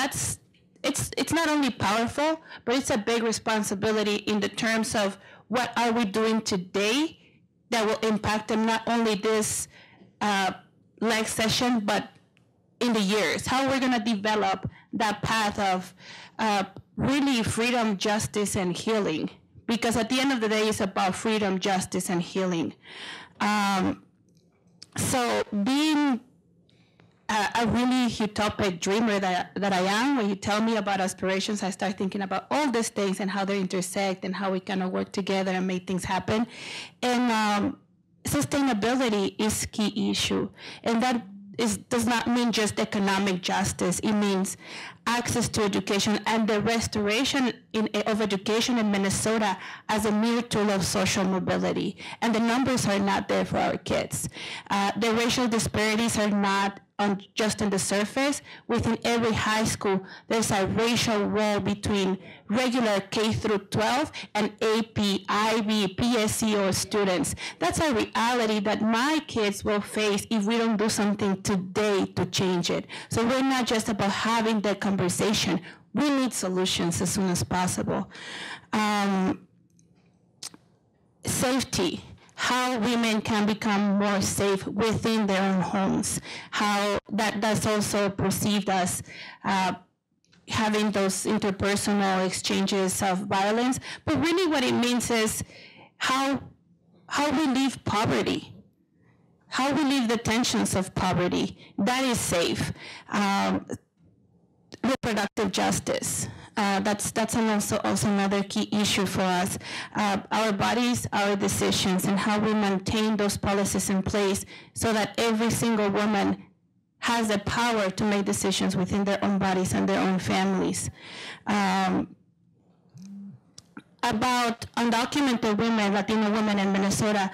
it's not only powerful, but it's a big responsibility in the terms of what are we doing today that will impact them not only this leg session, but in the years. How we're gonna develop that path of really freedom, justice, and healing. Because at the end of the day, it's about freedom, justice, and healing. So being a really utopic dreamer that I am, when you tell me about aspirations, I start thinking about all these things and how they intersect and how we kind of work together and make things happen. And sustainability is a key issue. And that does not mean just economic justice. It means access to education and the restoration of education in Minnesota as a mere tool of social mobility. And the numbers are not there for our kids. The racial disparities are not just on the surface. Within every high school, there's a racial wall between regular K through 12 and AP, IB, PSEO students. That's a reality that my kids will face if we don't do something today to change it. So we're not just about having the conversation. We need solutions as soon as possible. Safety. How women can become more safe within their own homes, how that's also perceived as having those interpersonal exchanges of violence, but really what it means is how we leave poverty, how we leave the tensions of poverty. That is safe. Reproductive justice. That's also another key issue for us. Our bodies, our decisions, and how we maintain those policies in place so that every single woman has the power to make decisions within their own bodies and their own families. About undocumented women, Latino women in Minnesota,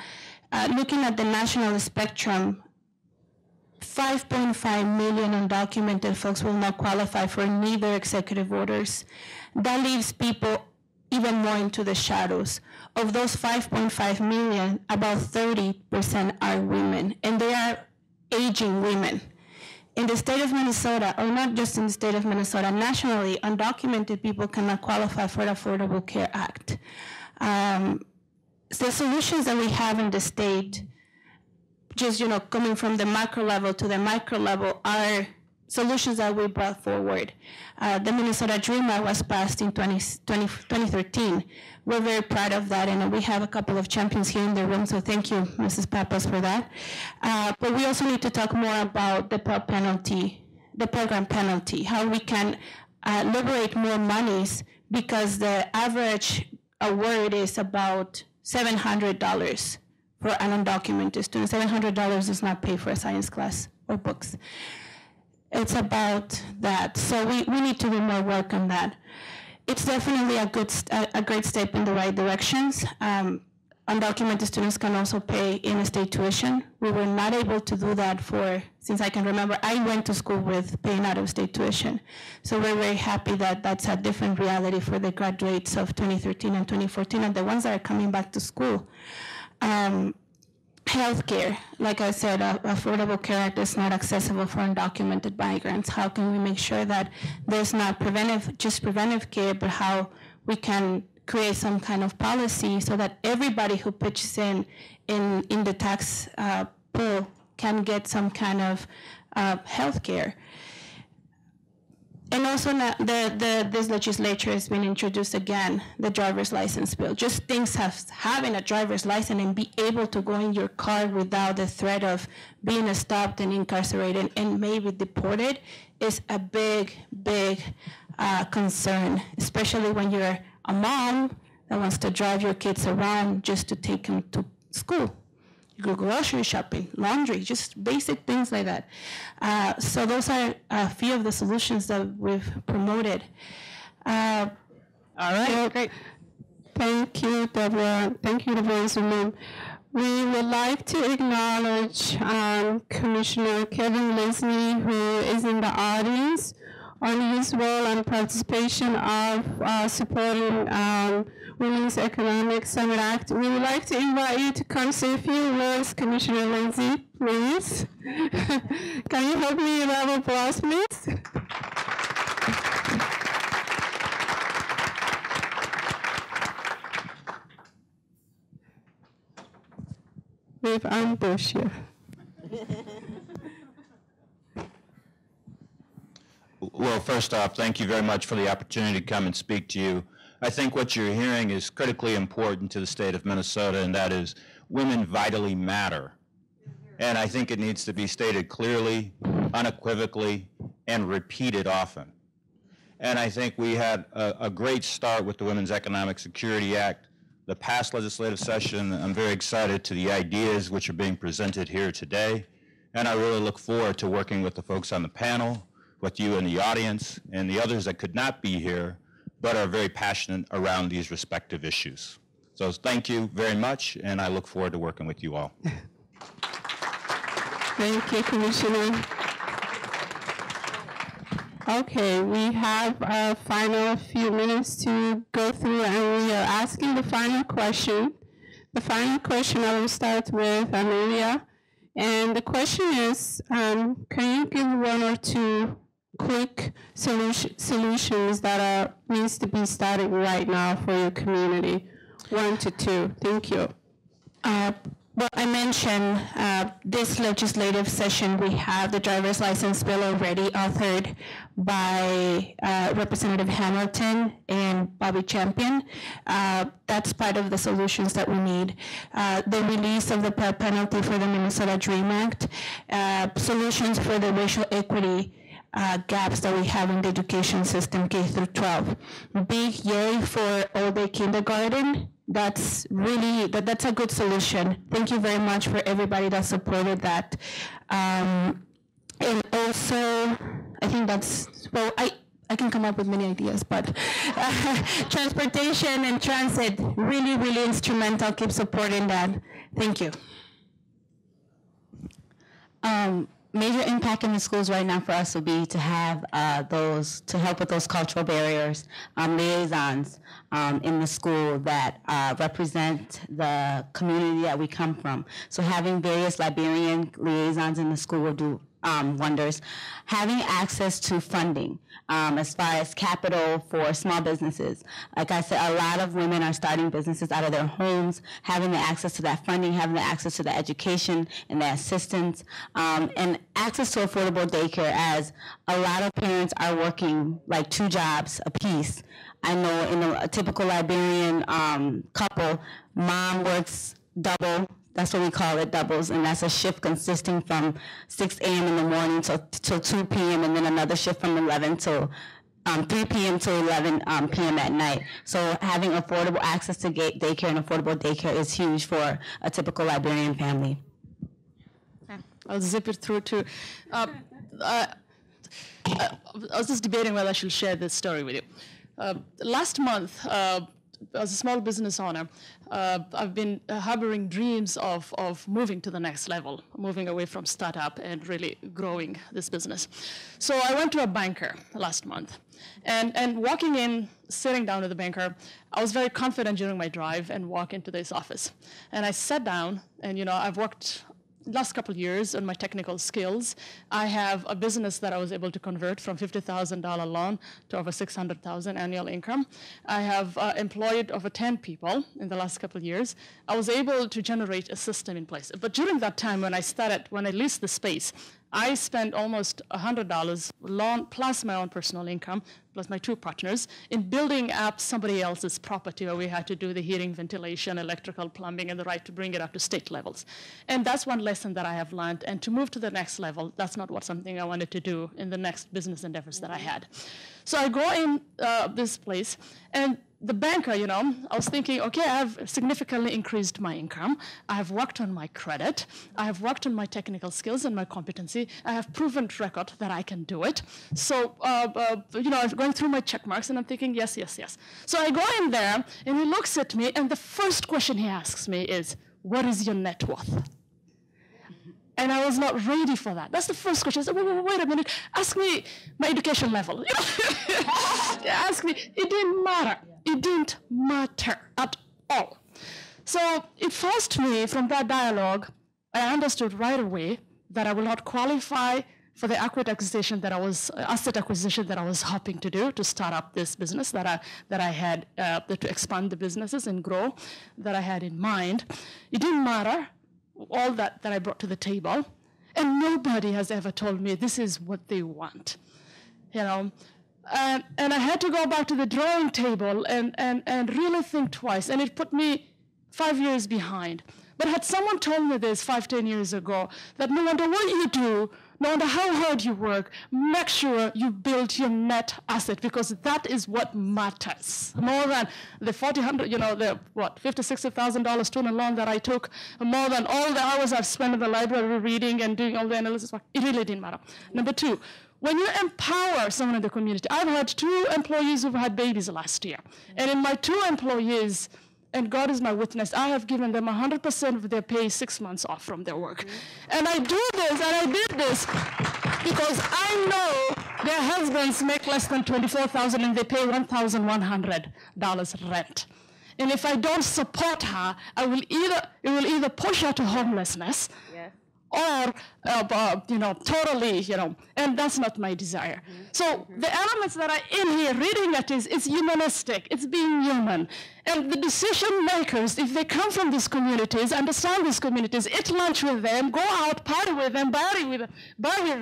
looking at the national spectrum, 5.5 million undocumented folks will not qualify for neither executive orders. That leaves people even more into the shadows. Of those 5.5 million, about 30% are women, and they are aging women. In the state of Minnesota, or not just in the state of Minnesota, nationally, undocumented people cannot qualify for the Affordable Care Act. The solutions that we have in the state just, coming from the macro level to the micro level are solutions that we brought forward. The Minnesota Dream Act was passed in 2013. We're very proud of that, and we have a couple of champions here in the room, so thank you, Mrs. Pappas, for that. But we also need to talk more about the Pell penalty, the program penalty, how we can liberate more monies, because the average award is about $700 for an undocumented student. $700 does not pay for a science class or books. It's about that. So we need to do more work on that. It's definitely a great step in the right directions. Undocumented students can also pay in-state tuition. We were not able to do that since I can remember, I went to school with paying out-of-state tuition. So we're very happy that that's a different reality for the graduates of 2013 and 2014 and the ones that are coming back to school. Healthcare, like I said, Affordable Care Act is not accessible for undocumented migrants. How can we make sure that there's not just preventive care, but how we can create some kind of policy so that everybody who pitches in the tax pool can get some kind of health care. And also this legislature has been introduced again, the driver's license bill. Just having a driver's license and be able to go in your car without the threat of being stopped and incarcerated and maybe deported is a big, big concern, especially when you're a mom that wants to drive your kids around just to take them to school. You go grocery shopping, laundry, just basic things like that. So those are a few of the solutions that we've promoted. All right, great. Thank you, Deborah. Thank you, Isuroon. We would like to acknowledge Commissioner Kevin Lindsey, who is in the audience, on his role and participation of supporting Women's Economic Summit Act. We would like to invite you to come say a few words, Commissioner Lindsey, please. Can you help me with a round of applause, please? We've ambushed you. Well, first off, thank you very much for the opportunity to come and speak to you. I think what you're hearing is critically important to the state of Minnesota, and that is women vitally matter. And I think it needs to be stated clearly, unequivocally, and repeated often. And I think we had a great start with the Women's Economic Security Act. The past legislative session, I'm very excited to the ideas which are being presented here today. And I really look forward to working with the folks on the panel, with you in the audience, and the others that could not be here, but are very passionate around these respective issues. So thank you very much, and I look forward to working with you all. Thank you, Commissioner. Okay, we have a final few minutes to go through, and we are asking the final question. The final question I will start with Emilia. And the question is, can you give one or two quick solutions that needs to be started right now for your community? 1 to 2. Thank you. Well, I mentioned this legislative session, we have the driver's license bill already authored by Representative Hamilton and Bobby Champion. That's part of the solutions that we need. The release of the Pell penalty for the Minnesota Dream Act, solutions for the racial equity gaps that we have in the education system, K through 12. Big yay for all-day kindergarten. That's really, that's a good solution. Thank you very much for everybody that supported that. And also, I think that's, well, I can come up with many ideas, but transportation and transit, really, really instrumental. Keep supporting that. Thank you. Major impact in the schools right now for us would be to have to help with those cultural barriers, liaisons in the school that represent the community that we come from. So having various Liberian liaisons in the school will do wonders. Having access to funding, as far as capital for small businesses. Like I said, a lot of women are starting businesses out of their homes, having the access to that funding, having the access to the education and the assistance, and access to affordable daycare, as a lot of parents are working like 2 jobs apiece. I know in a typical Liberian couple, mom works double. That's what we call it, doubles, and that's a shift consisting from 6 a.m. in the morning till 2 p.m. and then another shift from 11 till 3 p.m. to 11 p.m. at night. So having affordable access to daycare and affordable daycare is huge for a typical Liberian family. I'll zip it through too. I was just debating whether I should share this story with you. Last month, as a small business owner, I've been harboring dreams of moving to the next level, moving away from startup and really growing this business. So I went to a banker last month, and walking in, sitting down with the banker, I was very confident during my drive and walk into this office. And I sat down, and I've worked last couple of years on my technical skills. I have a business that I was able to convert from $50,000 loan to over $600,000 annual income. I have employed over 10 people in the last couple of years. I was able to generate a system in place. But during that time when I leased the space, I spent almost $100 loan plus my own personal income, plus my 2 partners, in building up somebody else's property where we had to do the heating, ventilation, electrical, plumbing, and the right to bring it up to state levels. And that's one lesson that I have learned. And to move to the next level, that's not something I wanted to do in the next business endeavors that I had. So I go in this place, and the banker, I was thinking, okay, I have significantly increased my income. I have worked on my credit. I have worked on my technical skills and my competency. I have proven record that I can do it. So, I'm going through my check marks, and I'm thinking, yes, yes, yes. So I go in there, and he looks at me, and the first question he asks me is, what is your net worth? And I was not ready for that. That's the first question. I said, wait a minute. Ask me my education level. Ask me. It didn't matter. It didn't matter at all. So it forced me from that dialogue. I understood right away that I will not qualify for the asset acquisition that I was hoping to do to start up this business that I had to expand the businesses and grow that I had in mind. It didn't matter. All that I brought to the table, and nobody has ever told me this is what they want, and I had to go back to the drawing table and really think twice, and it put me 5 years behind. But had someone told me this 5-10 years ago, that no matter what you do, no matter how hard you work, make sure you build your net asset, because that is what matters. More than the $50,000, $60,000 student loan that I took, more than all the hours I've spent in the library reading and doing all the analysis work, it really didn't matter. Number 2, when you empower someone in the community, I've had 2 employees who've had babies last year. And in my 2 employees, and God is my witness, I have given them 100% of their pay 6 months off from their work. And I do this, and I did this because I know their husbands make less than $24,000 and they pay $1,100 rent. And if I don't support her, it will either push her to homelessness, or totally, and that's not my desire. So the elements that are in here, reading it is humanistic, it's being human. And the decision makers, if they come from these communities, understand these communities, eat lunch with them, go out, party with them, buy with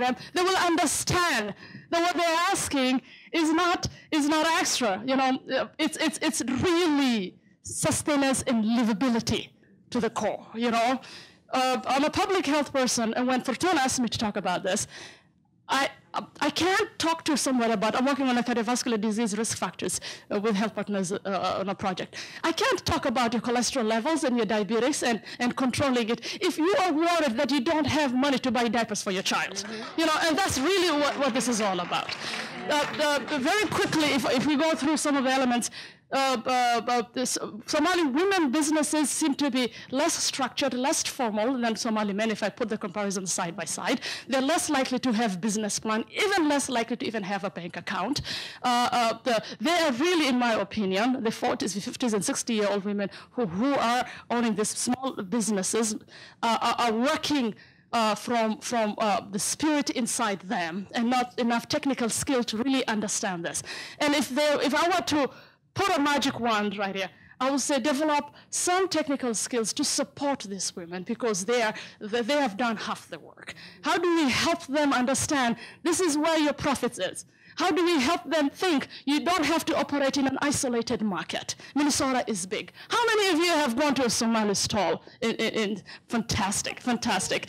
them, they will understand that what they're asking is not extra. It's really sustenance and livability to the core, I'm a public health person, and when Fartun asked me to talk about this, I can't talk to someone about, I'm working on a cardiovascular disease risk factors with health partners on a project. I can't talk about your cholesterol levels and your diabetes and controlling it if you are worried that you don't have money to buy diapers for your child. And that's really what this is all about. Very quickly, if we go through some of the elements, Somali women businesses seem to be less structured, less formal than Somali men. If I put the comparison side by side, they're less likely to have business plan, even less likely to even have a bank account. They are really, in my opinion, the 40s, 50s, and 60-year-old women who are owning these small businesses are working from the spirit inside them and not enough technical skill to really understand this. And if I were to put a magic wand right here, I would say develop some technical skills to support these women because they have done half the work. How do we help them understand this is where your profits is? How do we help them think you don't have to operate in an isolated market? Minnesota is big. How many of you have gone to a Somali stall? Fantastic, fantastic.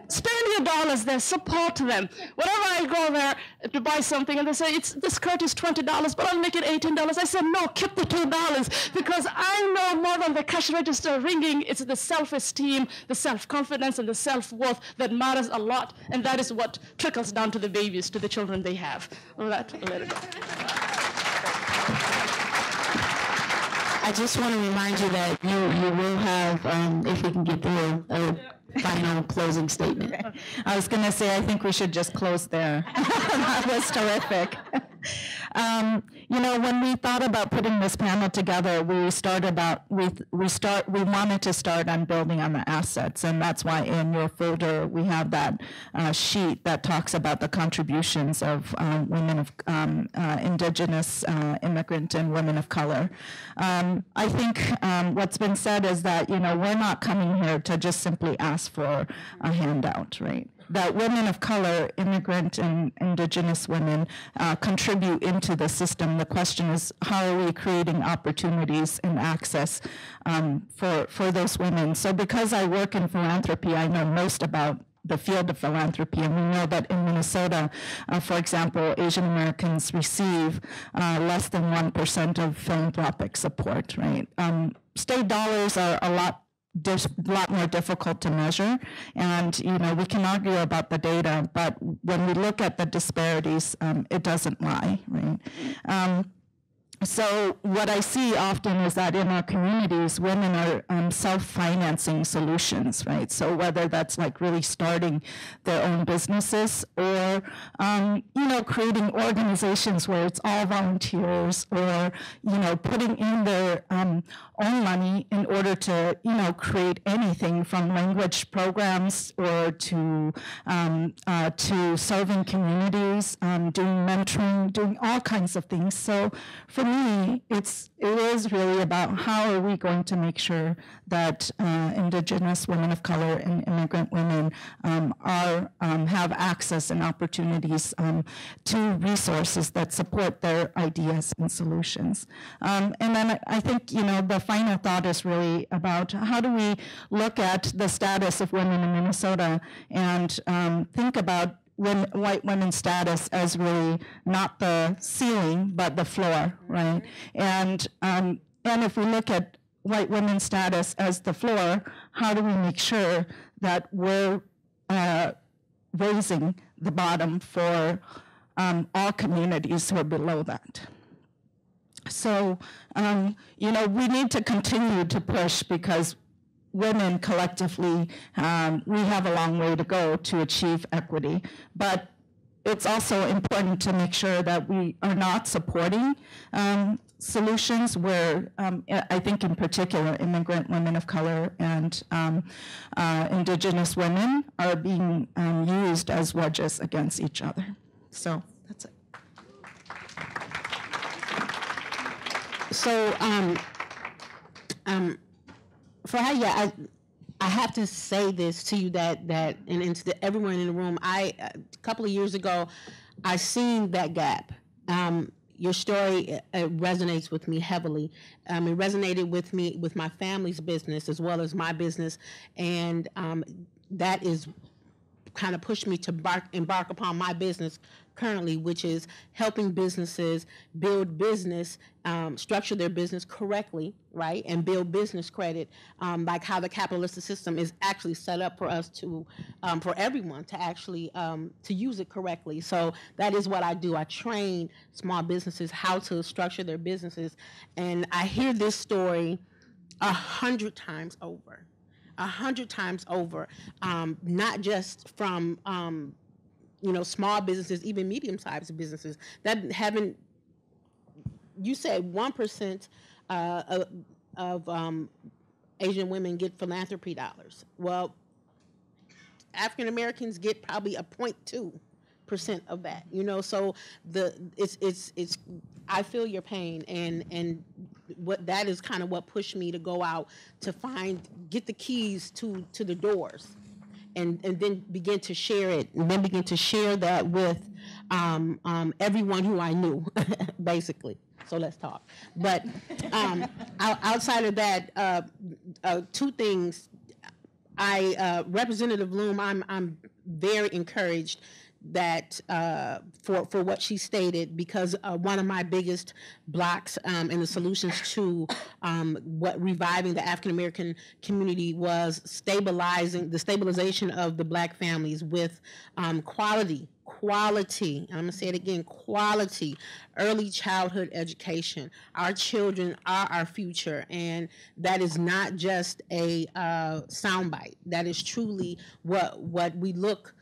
Spend your dollars there, support them. Whenever I go there to buy something and they say, the skirt is $20, but I'll make it $18. I said, no, keep the $2 because I know more than the cash register ringing. It's the self-esteem, the self-confidence, and the self-worth that matters a lot. And that is what trickles down to the babies, to the children they have. All right, let it go. I just want to remind you that you will have, if we can get through a final closing statement. Okay. I was going to say, I think we should just close there. That was terrific. When we thought about putting this panel together, we wanted to start on building on the assets, and that's why in your folder we have that sheet that talks about the contributions of women of Indigenous, immigrant, and women of color. I think what's been said is that we're not coming here to just simply ask for a handout, right? That women of color, immigrant and Indigenous women, contribute into the system. The question is, how are we creating opportunities and access for those women? So because I work in philanthropy, I know most about the field of philanthropy, and we know that in Minnesota, for example, Asian Americans receive less than 1% of philanthropic support, right? State dollars are a lot more difficult to measure, and we can argue about the data, but when we look at the disparities, it doesn't lie, right? So what I see often is that in our communities, women are self-financing solutions, right? So whether that's like really starting their own businesses or, creating organizations where it's all volunteers or, putting in their own money in order to, create anything from language programs or to serving communities, doing mentoring, doing all kinds of things. So for me, it is really about how are we going to make sure that Indigenous women of color and immigrant women have access and opportunities to resources that support their ideas and solutions. And then I think the final thought is really about how do we look at the status of women in Minnesota and think about white women's status as really not the ceiling, but the floor, right? And if we look at white women's status as the floor, how do we make sure that we're raising the bottom for all communities who are below that? So, we need to continue to push because women collectively, we have a long way to go to achieve equity, but it's also important to make sure that we are not supporting solutions where I think in particular immigrant women of color and Indigenous women are being used as wedges against each other. So that's it. So, Farhiya, I have to say this to you that and to everyone in the room. A couple of years ago, I seen that gap. Your story resonates with me heavily. It resonated with me with my family's business as well as my business, and that is kind of pushed me to embark upon my business currently, which is helping businesses build business, structure their business correctly, right, and build business credit, like how the capitalist system is actually set up for us to, for everyone to actually to use it correctly. So that is what I do. I train small businesses how to structure their businesses, and I hear this story 100 times over. 100 times over, not just from small businesses, even medium-sized businesses that haven't. You said 1% of Asian women get philanthropy dollars. Well, African Americans get probably a 0.2% of that, you know. So it's I feel your pain, and what that is kind of what pushed me to go out to get the keys to the doors, and then begin to share it, and then begin to share that with everyone who I knew, basically. So let's talk. But outside of that, two things. Representative Loom, I'm very encouraged that for what she stated, because one of my biggest blocks in the solutions to what reviving the African American community was the stabilization of the Black families with quality, and I'm gonna say it again, quality early childhood education. Our children are our future, and that is not just a soundbite. That is truly what we look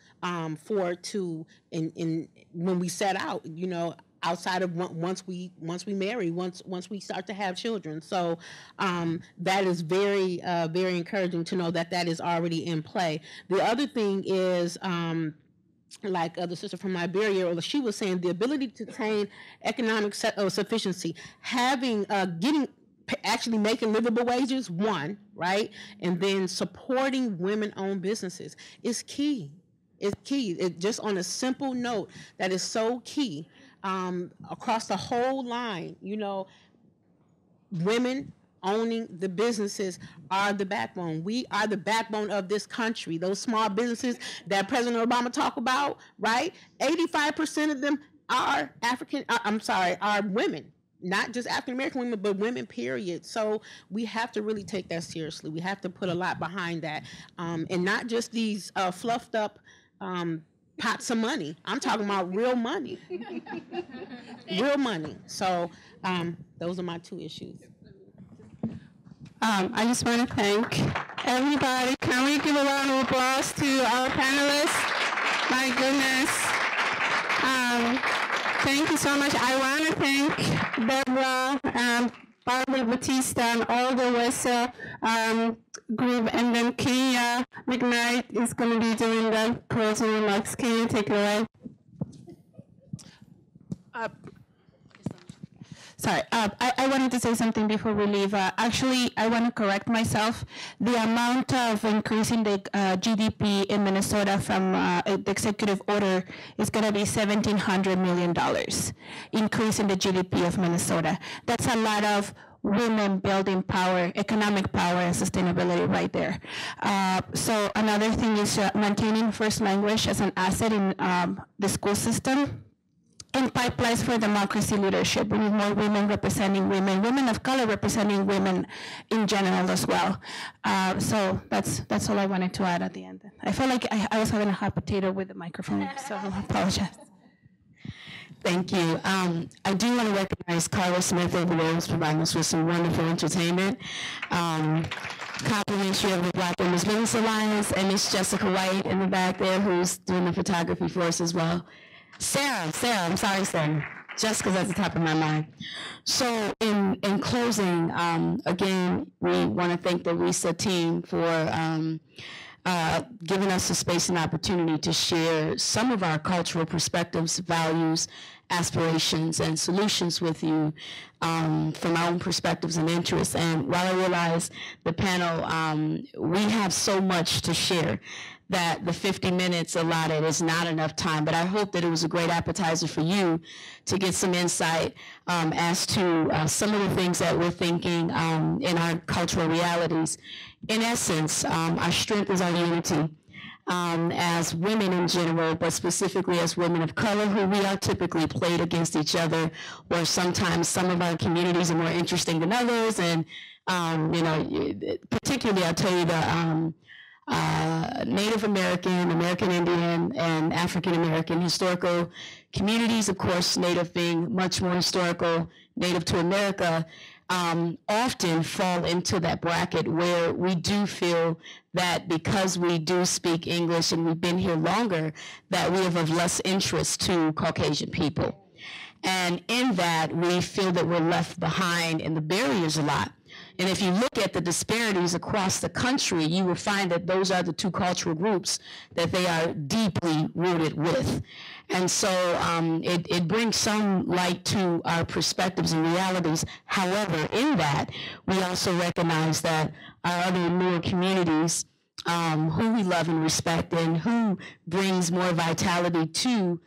forward to in when we set out, you know, outside of once we marry, once we start to have children. So that is very very encouraging to know that is already in play. The other thing is, like the sister from Liberia, she was saying, the ability to attain economic sufficiency, actually making livable wages, one, right? And then supporting women-owned businesses is key. It's key. Just on a simple note, that is so key across the whole line. You know, women owning the businesses are the backbone. We are the backbone of this country. Those small businesses that President Obama talked about, right? 85% of them are are women. Not just African American women, but women, period. So we have to really take that seriously. We have to put a lot behind that, and not just these fluffed up pots of money. I'm talking about real money. Real money. So those are my two issues. I just want to thank everybody. Can we give a round of applause to our panelists? My goodness. Thank you so much. I want to thank Deborah, Barbara Batista, and all the WESA group, and then Kenya McKnight is going to be doing the closing remarks. Can you take it away? Sorry, I wanted to say something before we leave. Actually, I want to correct myself. The amount of increasing the GDP in Minnesota from the executive order is going to be $1,700 million, increase in the GDP of Minnesota. That's a lot of women building power, economic power, and sustainability right there. So another thing is maintaining first language as an asset in the school system. And pipelines for democracy leadership. We need more women representing women, women of color representing women in general as well. So that's all I wanted to add at the end. I felt like I was having a hot potato with the microphone, so I apologize. Thank you. I do want to recognize Carla Smith over there, who's providing us with some wonderful entertainment. Complimentary of the Black Women's Business Alliance, and Miss Jessica White in the back there, who's doing the photography for us as well. Sarah, I'm sorry, Sarah. Jessica's at the top of my mind. So in closing, again, we want to thank the RISA team for giving us the space and opportunity to share some of our cultural perspectives, values, aspirations, and solutions with you from our own perspectives and interests. And while I realize the panel, we have so much to share that the 50 minutes allotted is not enough time, but I hope that it was a great appetizer for you to get some insight as to some of the things that we're thinking in our cultural realities. In essence, our strength is our unity as women in general, but specifically as women of color, who we are typically played against each other, or sometimes some of our communities are more interesting than others. And, you know, particularly I'll tell you the Native American, American Indian, and African American historical communities, of course, Native being much more historical, Native to America, often fall into that bracket where we do feel that because we do speak English and we've been here longer, that we have of less interest to Caucasian people. And in that, we feel that we're left behind in the barriers a lot. And if you look at the disparities across the country, you will find that those are the two cultural groups that they are deeply rooted with. And so it brings some light to our perspectives and realities. However, in that, we also recognize that our other newer communities who we love and respect and who brings more vitality to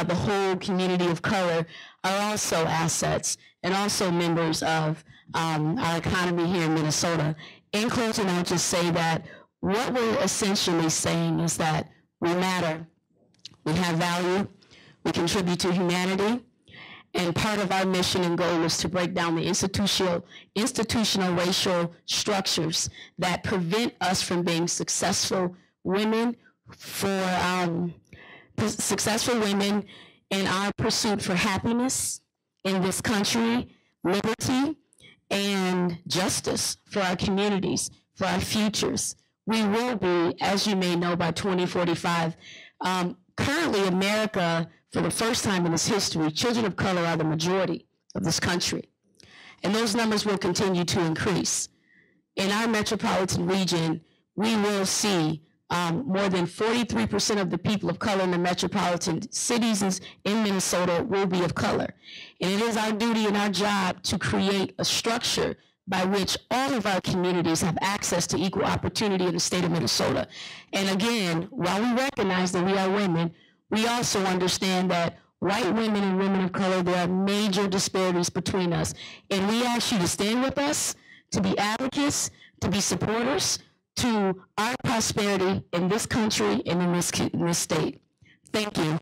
the whole community of color are also assets and also members of our economy here in Minnesota. In closing, I'll just say that what we're essentially saying is that we matter, we have value, we contribute to humanity, and part of our mission and goal is to break down the institutional racial structures that prevent us from being successful women in our pursuit for happiness in this country, liberty, and justice for our communities, for our futures. We will be, as you may know, by 2045. Currently, America, for the first time in its history, children of color are the majority of this country. And those numbers will continue to increase. In our metropolitan region, we will see more than 43% of the people of color in the metropolitan cities in Minnesota will be of color. And it is our duty and our job to create a structure by which all of our communities have access to equal opportunity in the state of Minnesota. And again, while we recognize that we are women, we also understand that white women and women of color, there are major disparities between us. And we ask you to stand with us, to be advocates, to be supporters to our prosperity in this country and in this state. Thank you.